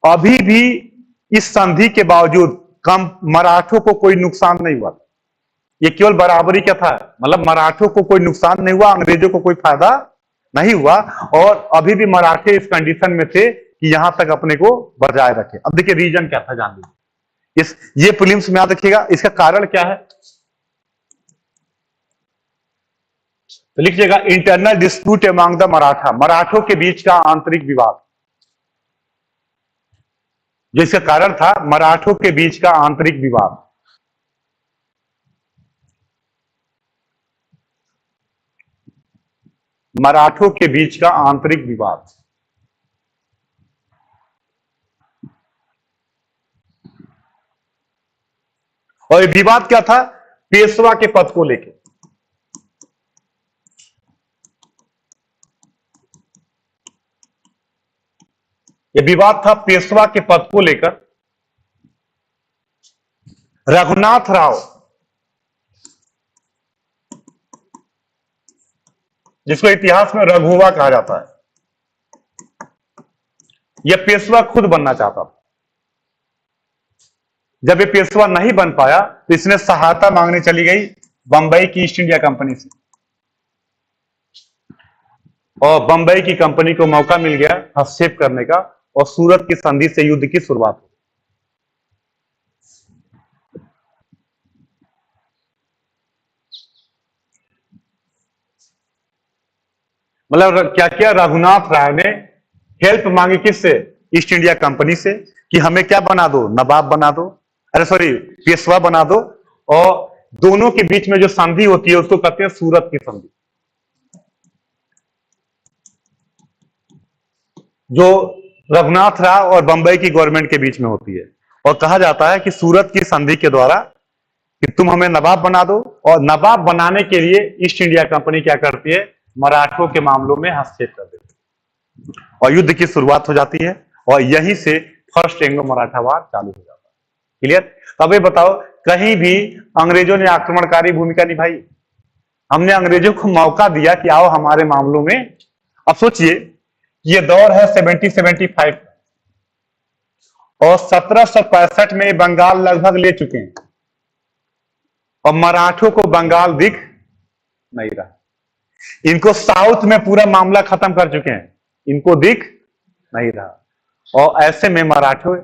Speaker 1: अभी भी इस संधि के बावजूद कम मराठों को कोई नुकसान नहीं हुआ। ये केवल बराबरी का था, मतलब मराठों को कोई नुकसान नहीं हुआ, अंग्रेजों को कोई फायदा नहीं हुआ। और अभी भी मराठे इस कंडीशन में थे कि यहां तक अपने को बचाए रखे। अब देखिए रीजन क्या था, जान लीजिए। ये प्रीलिम्स में याद रखिएगा, इसका कारण क्या है। तो लिखिएगा, internal dispute among the Maratha, मराठों के बीच का आंतरिक विवाद। जो इसका कारण था, मराठों के बीच का आंतरिक विवाद। मराठों के बीच का आंतरिक विवाद। और ये विवाद क्या था? पेशवा के पद को लेकर। यह विवाद था पेशवा के पद को लेकर। रघुनाथ राव, जिसको इतिहास में रघुवा कहा जाता है, यह पेशवा खुद बनना चाहता था। जब ये पेशवा नहीं बन पाया तो इसने सहायता मांगने चली गई बंबई की ईस्ट इंडिया कंपनी से, और बंबई की कंपनी को मौका मिल गया हस्तक्षेप करने का, और सूरत की संधि से युद्ध की शुरुआत हुई। मतलब क्या किया, रघुनाथ राय ने हेल्प मांगी किससे? ईस्ट इंडिया कंपनी से, कि हमें क्या बना दो, नवाब बना दो, अरे सॉरी पेशवा बना दो, और दोनों के बीच में जो संधि होती है उसको कहते हैं सूरत की संधि, जो रघुनाथ राव और बंबई की गवर्नमेंट के बीच में होती है। और कहा जाता है कि सूरत की संधि के द्वारा कि तुम हमें नवाब बना दो, और नवाब बनाने के लिए ईस्ट इंडिया कंपनी क्या करती है, मराठों के मामलों में हस्तक्षेप कर देती है, और युद्ध की शुरुआत हो जाती है, और यहीं से फर्स्ट एंग्लो मराठा वार चालू हो जाता है। क्लियर? अब ये बताओ, कहीं भी अंग्रेजों ने आक्रमणकारी भूमिका निभाई? हमने अंग्रेजों को मौका दिया कि आओ हमारे मामलों में। अब सोचिए, ये दौर है 1775, और 1765 में बंगाल लगभग ले चुके हैं, और मराठों को बंगाल दिख नहीं रहा। इनको साउथ में पूरा मामला खत्म कर चुके हैं, इनको दिख नहीं रहा। और ऐसे में मराठे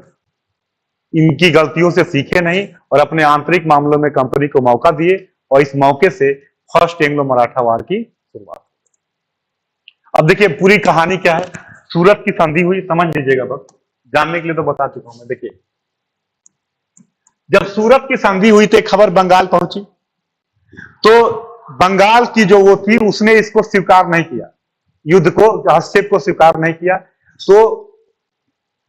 Speaker 1: इनकी गलतियों से सीखे नहीं और अपने आंतरिक मामलों में कंपनी को मौका दिए, और इस मौके से फर्स्ट एंग्लो मराठा वार की शुरुआत। अब देखिए पूरी कहानी क्या है। सूरत की संधि हुई, समझ लीजिएगा, बस जानने के लिए तो बता चुका हूं मैं। देखिए, जब सूरत की संधि हुई तो एक खबर बंगाल पहुंची, तो बंगाल की जो वो थी उसने इसको स्वीकार नहीं किया, युद्ध को, हस्तक्षेप को स्वीकार नहीं किया। तो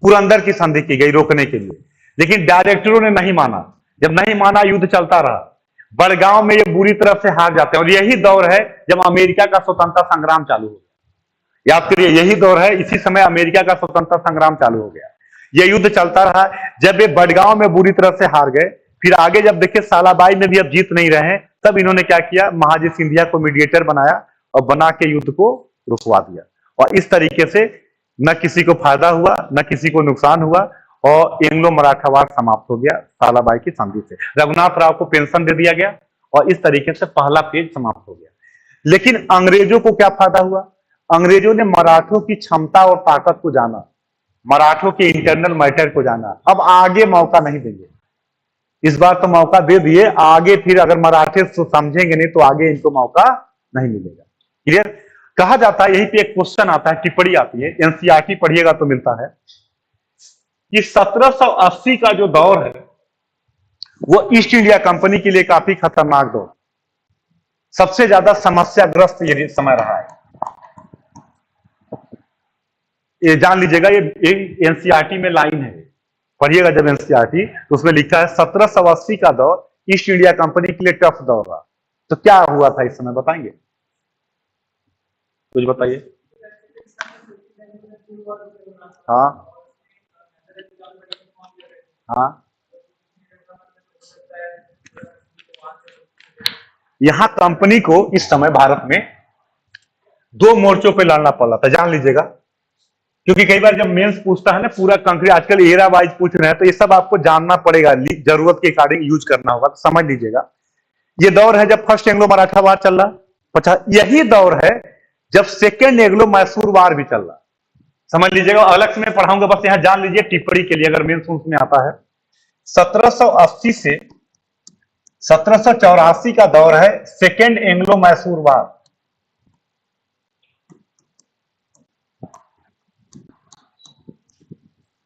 Speaker 1: पुरंदर की संधि की गई रोकने के लिए, लेकिन डायरेक्टरों ने नहीं माना। जब नहीं माना, युद्ध चलता रहा। बड़गांव में ये बुरी तरह से हार जाते हैं, और यही दौर है जब अमेरिका का स्वतंत्रता संग्राम चालू हो गया। याद करिए, यही दौर है, इसी समय अमेरिका का स्वतंत्रता संग्राम चालू हो गया। यह युद्ध चलता रहा। जब ये बड़गांव में बुरी तरह से हार गए, फिर आगे जब देखे सालाबाई में भी अब जीत नहीं रहे, तब इन्होंने क्या किया, महाजी सिंधिया को मीडिएटर बनाया, और बना के युद्ध को रुकवा दिया। और इस तरीके से न किसी को फायदा हुआ, न किसी को नुकसान हुआ, और एंग्लो मराठा वार समाप्त हो गया सालाबाई की संधि से। रघुनाथ राव को पेंशन दे दिया गया, और इस तरीके से पहला पेज समाप्त हो गया। लेकिन अंग्रेजों को क्या फायदा हुआ? अंग्रेजों ने मराठों की क्षमता और ताकत को जाना, मराठों के इंटरनल मैटर को जाना। अब आगे मौका नहीं देंगे, इस बार तो मौका दे दिए, आगे फिर अगर मराठे समझेंगे नहीं तो आगे इनको मौका नहीं मिलेगा। क्लियर? कहा जाता है, यहीं पे एक क्वेश्चन आता है, टिप्पणी आती है, एनसीईआरटी पढ़िएगा तो मिलता है, कि 1780 का जो दौर है वो ईस्ट इंडिया कंपनी के लिए काफी खतरनाक दौर, सबसे ज्यादा समस्याग्रस्त ये समय रहा है। ये जान लीजिएगा, ये एनसीईआरटी में लाइन है, पढ़िएगा जब एनसीईआरटी, तो उसमें लिखा है 1780 का दौर ईस्ट इंडिया कंपनी के लिए टफ दौर रहा। तो क्या हुआ था इस समय, बताएंगे? कुछ बताइए। हाँ हाँ, यहां कंपनी को इस समय भारत में दो मोर्चों पे लड़ना पड़ रहा था, जान लीजिएगा। क्योंकि कई बार जब मेंस पूछता है ना पूरा कंट्री, आजकल एरा वाइज पूछ रहे हैं, तो ये सब आपको जानना पड़ेगा, जरूरत के अकॉर्डिंग यूज करना होगा, तो समझ लीजिएगा। ये दौर है जब फर्स्ट एंग्लो मराठा वार चल रहा, यही दौर है जब सेकेंड एंग्लो मैसूर वार भी चल रहा। समझ लीजिएगा, अलग से मैं पढ़ाऊंगा, बस यहां जान लीजिए टिप्पणी के लिए, अगर मेंस में आता है। 1780 से 1784 का दौर है सेकेंड एंग्लो मैसूर वार।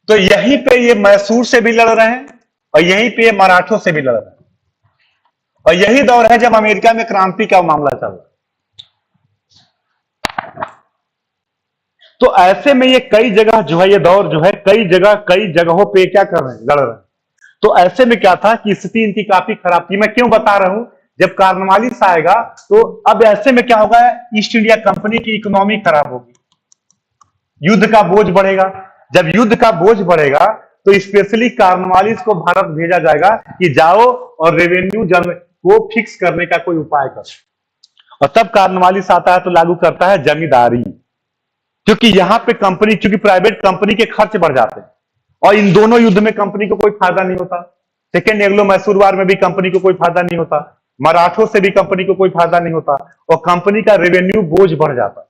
Speaker 1: तो यहीं पे ये मैसूर से भी लड़ रहे हैं, और यहीं पे ये मराठों से भी लड़ रहे हैं, और यही दौर है जब अमेरिका में क्रांति का मामला चल रहा है। तो ऐसे में ये कई जगह जो है, ये दौर जो है कई जगहों पे क्या कर रहे हैं, लड़ रहे हैं। तो ऐसे में क्या था कि स्थिति इनकी काफी खराब थी। मैं क्यों बता रहा हूं, जब कार्नवालिस आएगा तो अब ऐसे में क्या होगा, ईस्ट इंडिया कंपनी की इकोनॉमी खराब होगी, युद्ध का बोझ बढ़ेगा। जब युद्ध का बोझ बढ़ेगा तो स्पेशली कार्नवालिस को भारत भेजा जाएगा कि जाओ और रेवेन्यू को फिक्स करने का कोई उपाय करो। और तब कार्नवालिस आता है तो लागू करता है जमींदारी, क्योंकि यहां पे कंपनी, क्योंकि प्राइवेट कंपनी के खर्च बढ़ जाते हैं और इन दोनों युद्ध में कंपनी को कोई फायदा नहीं होता। सेकेंड एंग्लो मैसूर वार में भी कंपनी को कोई फायदा नहीं होता, मराठों से भी कंपनी को कोई फायदा नहीं होता और कंपनी का रेवेन्यू बोझ बढ़ जाता।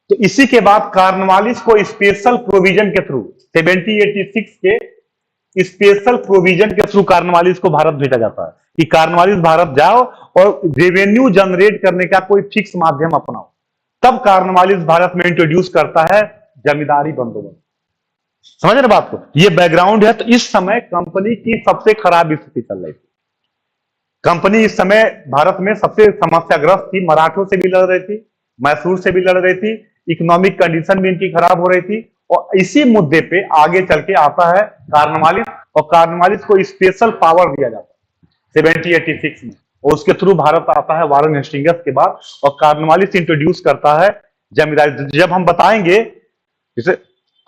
Speaker 1: तो इसी के बाद कार्नवालिस को स्पेशल प्रोविजन के थ्रू 1786 के स्पेशल प्रोविजन के थ्रू कार्नवालिस को भारत भेजा जाता है कि कार्नवालिस भारत जाओ और रेवेन्यू जनरेट करने का कोई फिक्स माध्यम अपनाओ। तब कार्नवालिस भारत में इंट्रोड्यूस करता है जमींदारी बंदोबस्त। समझ रहे बात को? ये बैकग्राउंड है। तो इस समय कंपनी की सबसे खराब स्थिति चल रही थी। कंपनी इस समय भारत में सबसे समस्याग्रस्त थी, मराठों से भी लड़ रही थी, मैसूर से भी लड़ रही थी, इकोनॉमिक कंडीशन भी इनकी खराब हो रही थी। और इसी मुद्दे पे आगे चल के आता है कार्नवालिस, और कार्नवालिस को स्पेशल पावर दिया जाता है 1786 में, और उसके थ्रू भारत आता है वारेन हेस्टिंग्स के बाद, और कार्नवालिस इंट्रोड्यूस करता है जमींदारी। जब हम बताएंगे, जैसे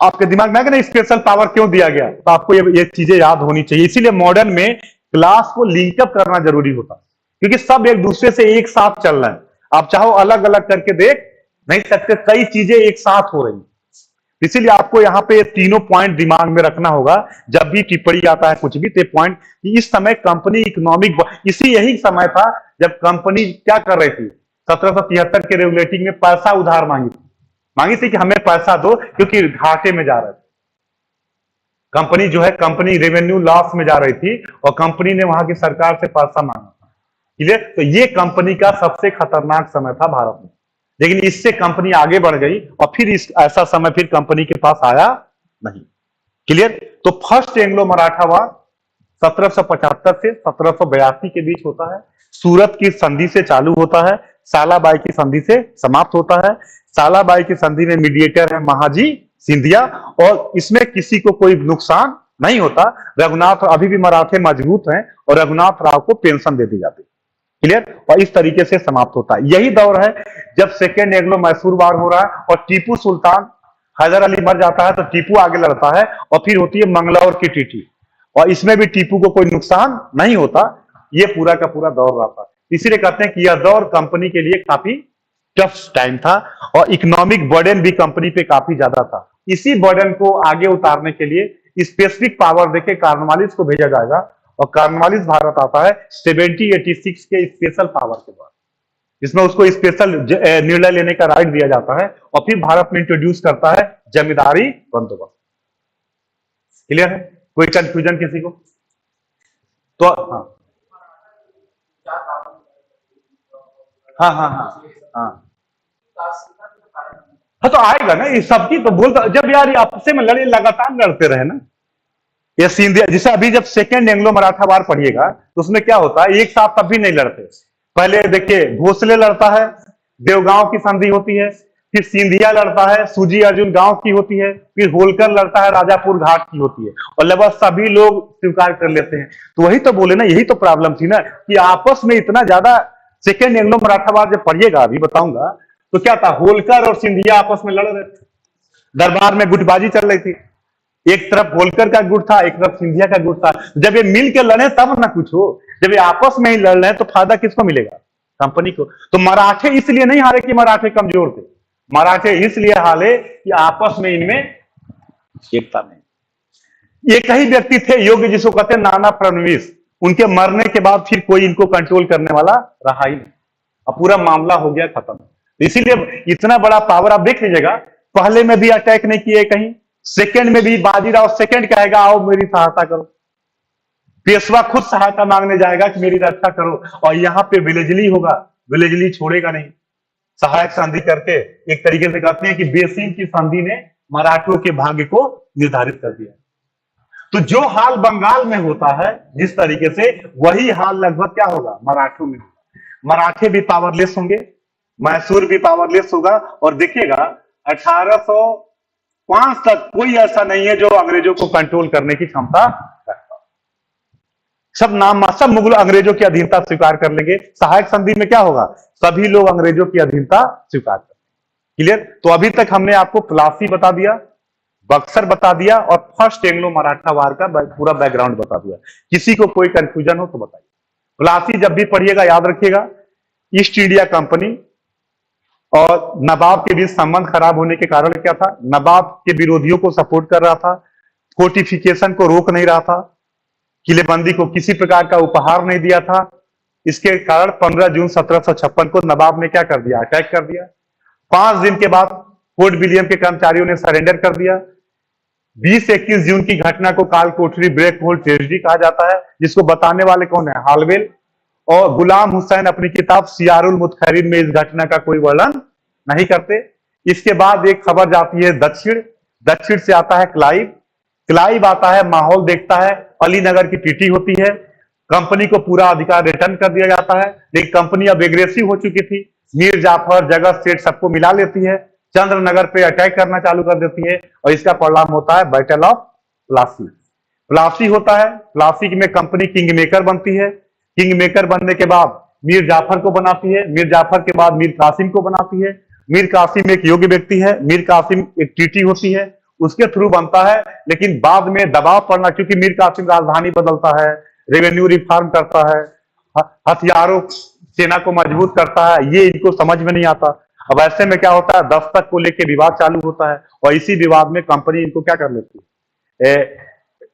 Speaker 1: आपके दिमाग में आएगा ना स्पेशल पावर क्यों दिया गया, तो आपको ये चीजें याद होनी चाहिए। इसीलिए मॉडर्न में क्लास को लिंकअप करना जरूरी होता है, क्योंकि सब एक दूसरे से एक साथ चल रहे हैं। आप चाहो अलग अलग करके देख नहीं सकते, कई चीजें एक साथ हो रही। इसीलिए आपको यहाँ पे तीनों पॉइंट दिमाग में रखना होगा जब भी टिप्पणी आता है कुछ भी। तो पॉइंट कि इस समय कंपनी इकोनॉमिक, यही समय था जब कंपनी क्या कर रही थी, 1773 के रेगुलेटिंग में पैसा उधार मांगी थी कि हमें पैसा दो, क्योंकि घाटे में जा रहे थे कंपनी, जो है कंपनी रेवेन्यू लॉस में जा रही थी और कंपनी ने वहां की सरकार से पैसा मांगा था। क्लियर? तो ये कंपनी का सबसे खतरनाक समय था भारत में, लेकिन इससे कंपनी आगे बढ़ गई और फिर ऐसा समय फिर कंपनी के पास आया नहीं। क्लियर? तो फर्स्ट एंग्लो मराठा वार 1775 से 1782 के बीच होता है। सूरत की संधि से चालू होता है, सालाबाई की संधि से समाप्त होता है। सालाबाई की संधि में मीडिएटर है महाजी सिंधिया, और इसमें किसी को कोई नुकसान नहीं होता। रघुनाथ, अभी भी मराठे मजबूत हैं और रघुनाथ राव को पेंशन दे दी जाती है। क्लियर? और इस तरीके से समाप्त होता है। यही दौर है जब सेकेंड एंग्लो मैसूर वार हो रहा है और टीपू सुल्तान, हैदर अली मर जाता है तो टीपू आगे लड़ता है, और फिर होती है मंगलौर की टीटी, और इसमें भी टीपू को कोई नुकसान नहीं होता। ये पूरा का पूरा दौर रहता है। इसीलिए कहते हैं कि यह दौर कंपनी के लिए काफी टफ टाइम था और इकोनॉमिक बर्डन भी कंपनी पे काफी ज्यादा था। इसी बर्डन को आगे उतारने के लिए स्पेसिफिक पावर देके कार्नवालिस को भेजा जाएगा, और कार्नवालिस भारत आता है 1786 के स्पेशल पावर के बाद, जिसमें उसको स्पेशल निर्णय लेने का राइट दिया जाता है, और फिर भारत में इंट्रोड्यूस करता है जमींदारी बंदोबस्त। क्लियर है? कोई कंफ्यूजन किसी को? तो हाँ हाँ हाँ हाँ हाँ, तो आएगा ना ये सबकी। तो बोलता जब यार ये आपसे में लड़े, लगातार लड़ते रहे ना ये सिंधिया, जैसे अभी जब सेकेंड एंग्लो मराठा वार पढ़िएगा तो उसमें क्या होता है, एक साथ तब भी नहीं लड़ते। पहले देखिए भोसले लड़ता है, देवगांव की संधि होती है, फिर सिंधिया लड़ता है, सूजी अर्जुन गांव की होती है, फिर होलकर लड़ता है, राजापुर घाट की होती है, और लगभग सभी लोग स्वीकार कर लेते हैं। तो वही तो बोले ना, यही तो प्रॉब्लम थी ना कि आपस में इतना ज्यादा। सेकेंड एंग्लो मराठा वार जब पढ़िएगा, अभी बताऊंगा, तो क्या था, होलकर और सिंधिया आपस में लड़ रहे थे, दरबार में गुटबाजी चल रही थी। एक तरफ होलकर का गुट था, एक तरफ सिंधिया का गुट था। जब ये मिल के लड़े तब ना कुछ हो, जब ये आपस में ही लड़ रहे हैं तो फायदा किसको मिलेगा? कंपनी को। तो मराठे इसलिए नहीं हारे कि मराठे कमजोर थे, मराठे इसलिए हारे कि आपस में इनमें एकता नहीं। एक ही व्यक्ति थे योग्य, जिसको कहते हैं नाना फडणवीस, उनके मरने के बाद फिर कोई इनको कंट्रोल करने वाला रहा ही नहीं, अब पूरा मामला हो गया खत्म। इसीलिए इतना बड़ा पावर आप देख लीजिएगा, पहले में भी अटैक नहीं किए कहीं, सेकंड में भी बाजीराव सेकंड कहेगा आओ मेरी सहायता करो, पेशवा खुद सहायता मांगने जाएगा कि मेरी रक्षा करो, और यहाँ पे विलेजली होगा, विलेजली छोड़ेगा नहीं। सहायक संधि करके एक तरीके से कहते हैं कि बेसिन की संधि ने मराठों के भाग्य को निर्धारित कर दिया। तो जो हाल बंगाल में होता है जिस तरीके से, वही हाल लगभग क्या होगा मराठों में होगा। मराठे भी पावरलेस होंगे, मैसूर भी पावरलेस होगा, और देखिएगा 1805 तक कोई ऐसा नहीं है जो अंग्रेजों को कंट्रोल करने की क्षमता रखता। सब मुगल अंग्रेजों की अधीनता स्वीकार कर लेंगे। सहायक संधि में क्या होगा, सभी लोग अंग्रेजों की अधीनता स्वीकार करेंगे। क्लियर? तो अभी तक हमने आपको प्लासी बता दिया, बक्सर बता दिया और फर्स्ट एंग्लो मराठा वार का पूरा बैकग्राउंड बता दिया। किसी को कोई कंफ्यूजन हो तो बताइए। प्लासी जब भी पढ़िएगा याद रखिएगा, ईस्ट इंडिया कंपनी और नवाब के बीच संबंध खराब होने के कारण क्या था, नवाब के विरोधियों को सपोर्ट कर रहा था, फोर्टिफिकेशन को रोक नहीं रहा था, किलेबंदी को किसी प्रकार का उपहार नहीं दिया था। इसके कारण 15 जून 1756 को नवाब ने क्या कर दिया, अटैक कर दिया। 5 दिन के बाद फोर्ट विलियम के कर्मचारियों ने सरेंडर कर दिया। 20-21 जून की घटना को काल कोठरी ब्रेक होल ट्रेजेडी कहा जाता है, जिसको बताने वाले कौन है, हालवेल। और गुलाम हुसैन अपनी किताब सियारुल मुतखरीन में इस घटना का कोई वर्णन नहीं करते। इसके बाद एक खबर जाती है दक्षिण, दक्षिण से आता है क्लाइव, क्लाइव आता है, माहौल देखता है, अली नगर की टीटी होती है, कंपनी को पूरा अधिकार रिटर्न कर दिया जाता है। लेकिन कंपनी अब एग्रेसिव हो चुकी थी, मीर जाफर, जगत सेठ सबको मिला लेती है, चंद्रनगर पे अटैक करना चालू कर देती है और इसका परिणाम होता है बैटल ऑफ प्लासी। प्लासी होता है, प्लासी में कंपनी किंग मेकर बनती है, किंग मेकर बनने के बाद मीर जाफर को बनाती है, मीर जाफर के बाद मीर कासिम को बनाती है। मीर कासिम एक योग्य व्यक्ति है, मीर कासिम एक टीटी होती है, उसके थ्रू बनता है। लेकिन बाद में दबाव पड़ना, क्योंकि मीर कासिम राजधानी बदलता है, रेवेन्यू रिफॉर्म करता है, हथियारों सेना को मजबूत करता है, ये इनको समझ में नहीं आता। अब ऐसे में क्या होता है, दस्तक को लेकर विवाद चालू होता है और इसी विवाद में कंपनी इनको क्या कर लेती है,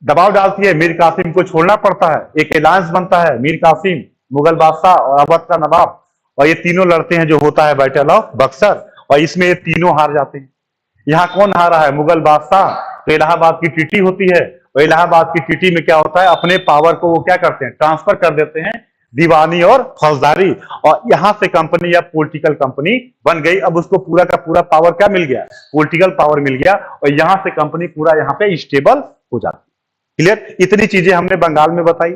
Speaker 1: दबाव डालती है, मीर कासिम को छोड़ना पड़ता है। एक अलायंस बनता है, मीर कासिम, मुगल बादशाह और अवध का नवाब, और ये तीनों लड़ते हैं, जो होता है बैटल ऑफ बक्सर, और इसमें ये तीनों हार जाते हैं। यहाँ कौन हारा है, मुगल बादशाह। तो इलाहाबाद की टीटी होती है और इलाहाबाद की टीटी में क्या होता है, अपने पावर को वो क्या करते हैं, ट्रांसफर कर देते हैं दीवानी और फौजदारी, और यहां से कंपनी या पॉलिटिकल कंपनी बन गई। अब उसको पूरा का पूरा पावर क्या मिल गया, पॉलिटिकल पावर मिल गया, और यहां से कंपनी पूरा यहाँ पे स्टेबल हो जाती। क्लियर, इतनी चीजें हमने बंगाल में बताई।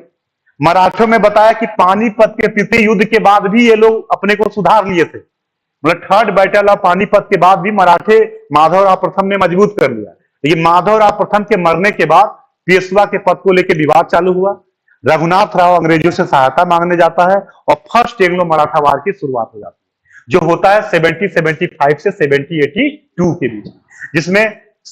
Speaker 1: मराठों में बताया कि पानीपत के तृतीय युद्ध के बाद भी ये लोग अपने को सुधार लिए थे, मतलब थर्ड बैटल ऑफ पानीपत के बाद भी मराठे माधवराव प्रथम ने मजबूत कर लिया। लेकिन माधवराव प्रथम के मरने के बाद पेशवा के पद को लेकर विवाद चालू हुआ, रघुनाथ राव अंग्रेजों से सहायता मांगने जाता है और फर्स्ट एंग्लो मराठा वार की शुरुआत हो जाती है, जो होता है 1775 से 1782 के बीच, जिसमें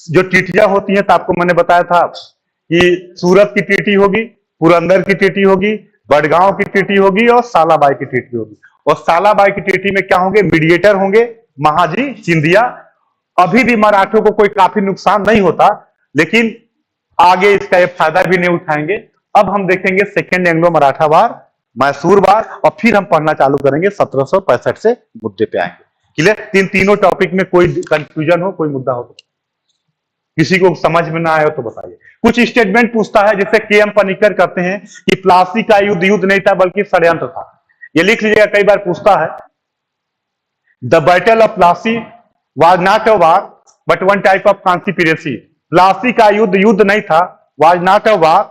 Speaker 1: जो टीटियां होती हैं, तो आपको मैंने बताया था कि सूरत की टीटी होगी, पुरंदर की टीटी होगी, बड़गांव की टीटी होगी और सालाबाई की टीटी होगी। और सालाबाई की टीटी में क्या होंगे, मीडिएटर होंगे महाजी सिंधिया। अभी भी मराठों को कोई काफी नुकसान नहीं होता, लेकिन आगे इसका ये फायदा भी नहीं उठाएंगे। अब हम देखेंगे सेकेंड एंग्लो मराठा वार, मैसूर वार, और फिर हम पढ़ना चालू करेंगे 1765 से मुद्दे पे आएंगे। क्लियर, तीनों टॉपिक में कोई कंफ्यूजन हो, कोई मुद्दा हो तो, किसी को समझ में ना आए तो बताइए। कुछ स्टेटमेंट पूछता है, जिससे के.एम. पनिक्कर कहते हैं कि प्लासी का युद्ध युद्ध नहीं था बल्कि षड्यंत्र था। ये लिख लीजिएगा, कई बार पूछता है। The battle of Plassey was not a war but one type of conspiracy. Plassey का युद्ध युद्ध नहीं था, was not a war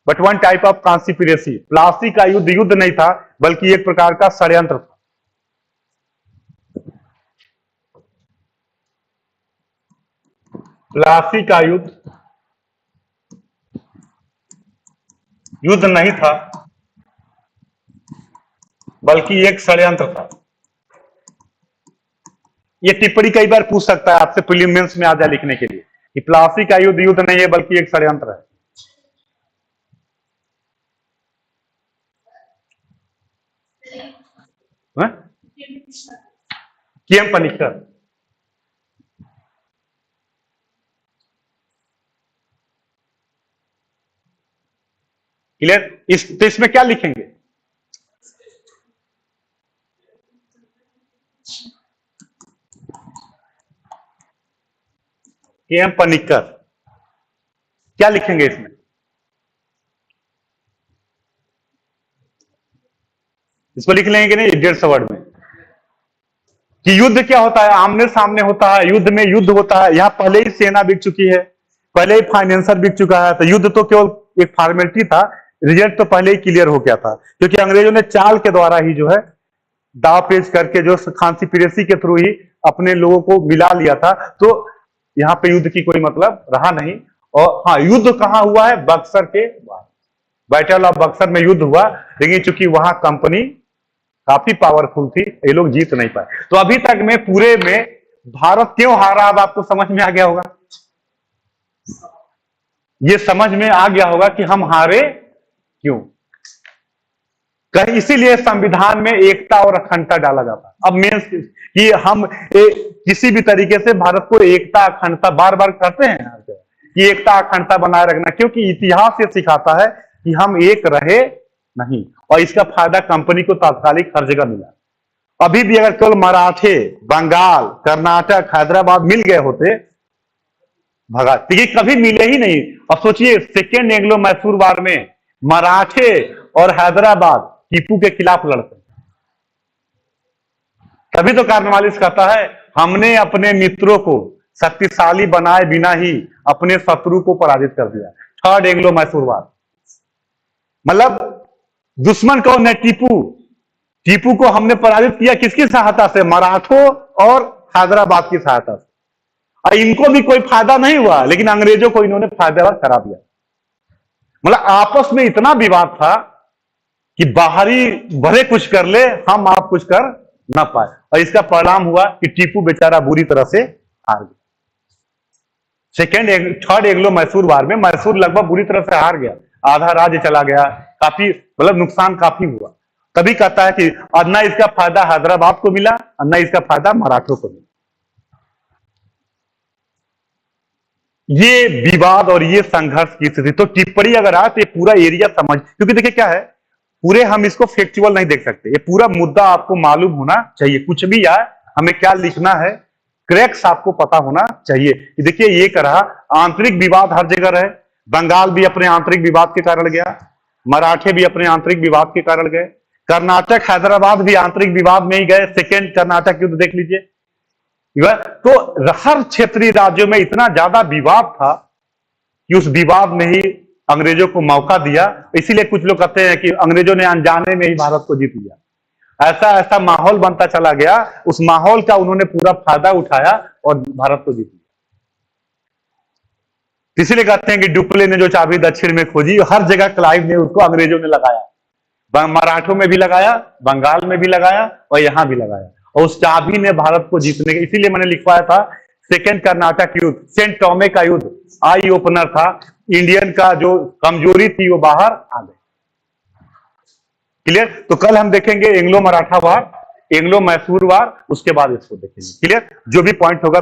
Speaker 1: but one type of conspiracy. Plassey का युद्ध युद्ध नहीं था बल्कि एक प्रकार का षड्यंत्र था। प्लासी का युद्ध युद्ध नहीं था बल्कि एक षड्यंत्र था। ये टिप्पणी कई बार पूछ सकता है आपसे, प्रीलिम्स में आ जाए लिखने के लिए, कि प्लासी का युद्ध युद्ध नहीं है बल्कि एक षड्यंत्र है। के.एम. पनिक्कर। क्लियर, तो इसमें क्या लिखेंगे, के.एम. पनिक्कर, क्या लिखेंगे इसमें, इसको लिख लेंगे कि नहीं 150 वर्ड में, कि युद्ध क्या होता है, आमने सामने होता है, युद्ध में युद्ध होता है। यहां पहले ही सेना बिक चुकी है, पहले ही फाइनेंसर बिक चुका है, तो युद्ध तो केवल एक फॉर्मेलिटी था, रिजल्ट तो पहले ही क्लियर हो गया था, क्योंकि अंग्रेजों ने चाल के द्वारा ही जो है दाव पेच करके जो कॉन्स्पिरेसी के थ्रू ही अपने लोगों को मिला लिया था। तो यहाँ पे युद्ध की कोई मतलब रहा नहीं। और हाँ, युद्ध कहां हुआ है, बक्सर के बाद, बैटल ऑफ बक्सर में युद्ध हुआ, लेकिन चूंकि वहां कंपनी काफी पावरफुल थी, ये लोग जीत नहीं पाए। तो अभी तक में पूरे में भारत क्यों हारा, अब आपको समझ में आ गया होगा। ये समझ में आ गया होगा कि हम हारे क्यों। कहीं इसीलिए संविधान में एकता और अखंडता डाला जाता है। अब मेन कि हम किसी भी तरीके से भारत को एकता अखंडता बार बार करते हैं कि एकता अखंडता बनाए रखना, क्योंकि इतिहास ये सिखाता है कि हम एक रहे नहीं, और इसका फायदा कंपनी को तात्कालिक हर जगह मिला। अभी भी अगर केवल मराठे, बंगाल, कर्नाटक, हैदराबाद मिल गए होते भगा, ये कभी मिले ही नहीं। अब सोचिए सेकेंड एंग्लो मैसूर वार में मराठे और हैदराबाद टीपू के खिलाफ लड़ते, तभी तो कार्नवालिस कहता है हमने अपने मित्रों को शक्तिशाली बनाए बिना ही अपने शत्रु को पराजित कर दिया। थर्ड एंग्लो मैसूर वार, मतलब दुश्मन कौन है? टीपू। टीपू को हमने पराजित किया किसकी सहायता से? मराठों और हैदराबाद की सहायता से। और इनको भी कोई फायदा नहीं हुआ, लेकिन अंग्रेजों को इन्होंने फायदा करा दिया। मतलब आपस में इतना विवाद था कि बाहरी भले कुछ कर ले, हम आप कुछ कर ना पाए, और इसका परिणाम हुआ कि टीपू बेचारा बुरी तरह से हार गया। थर्ड एंग्लो मैसूर वार में मैसूर लगभग बुरी तरह से हार गया, आधा राज्य चला गया, काफी मतलब नुकसान काफी हुआ। तभी कहता है कि न इसका फायदा हैदराबाद को मिला और न इसका फायदा मराठों को मिला। ये विवाद और ये संघर्ष की स्थिति, तो टिप्पणी अगर आए तो ये पूरा एरिया समझ, क्योंकि देखिए क्या है, पूरे हम इसको फैक्चुअल नहीं देख सकते, ये पूरा मुद्दा आपको मालूम होना चाहिए। कुछ भी आए हमें क्या लिखना है, क्रैक्स आपको पता होना चाहिए। देखिए ये कहा आंतरिक विवाद हर जगह रहे, बंगाल भी अपने आंतरिक विवाद के कारण गया, मराठे भी अपने आंतरिक विवाद के कारण गए, कर्नाटक हैदराबाद भी आंतरिक विवाद में ही गए। सेकेंड कर्नाटक युद्ध देख लीजिए। तो हर क्षेत्रीय राज्यों में इतना ज्यादा विवाद था कि उस विवाद में ही अंग्रेजों को मौका दिया। इसीलिए कुछ लोग कहते हैं कि अंग्रेजों ने अनजाने में ही भारत को जीत लिया। ऐसा ऐसा माहौल बनता चला गया, उस माहौल का उन्होंने पूरा फायदा उठाया और भारत को जीत लिया। इसीलिए कहते हैं कि डुप्ले ने जो चाबी दक्षिण में खोजी, हर जगह क्लाइव ने उसको अंग्रेजों ने लगाया, मराठों में भी लगाया, बंगाल में भी लगाया और यहां भी लगाया, और उस चाबी ने भारत को जीतने के, इसीलिए मैंने लिखवाया था सेकेंड कर्नाटक युद्ध सेंट टॉमे का युद्ध आई ओपनर था। इंडियन का जो कमजोरी थी वो बाहर आ गई। क्लियर? तो कल हम देखेंगे एंग्लो मराठा वार, एंग्लो मैसूर वार, उसके बाद इसको देखेंगे। क्लियर? जो भी पॉइंट होगा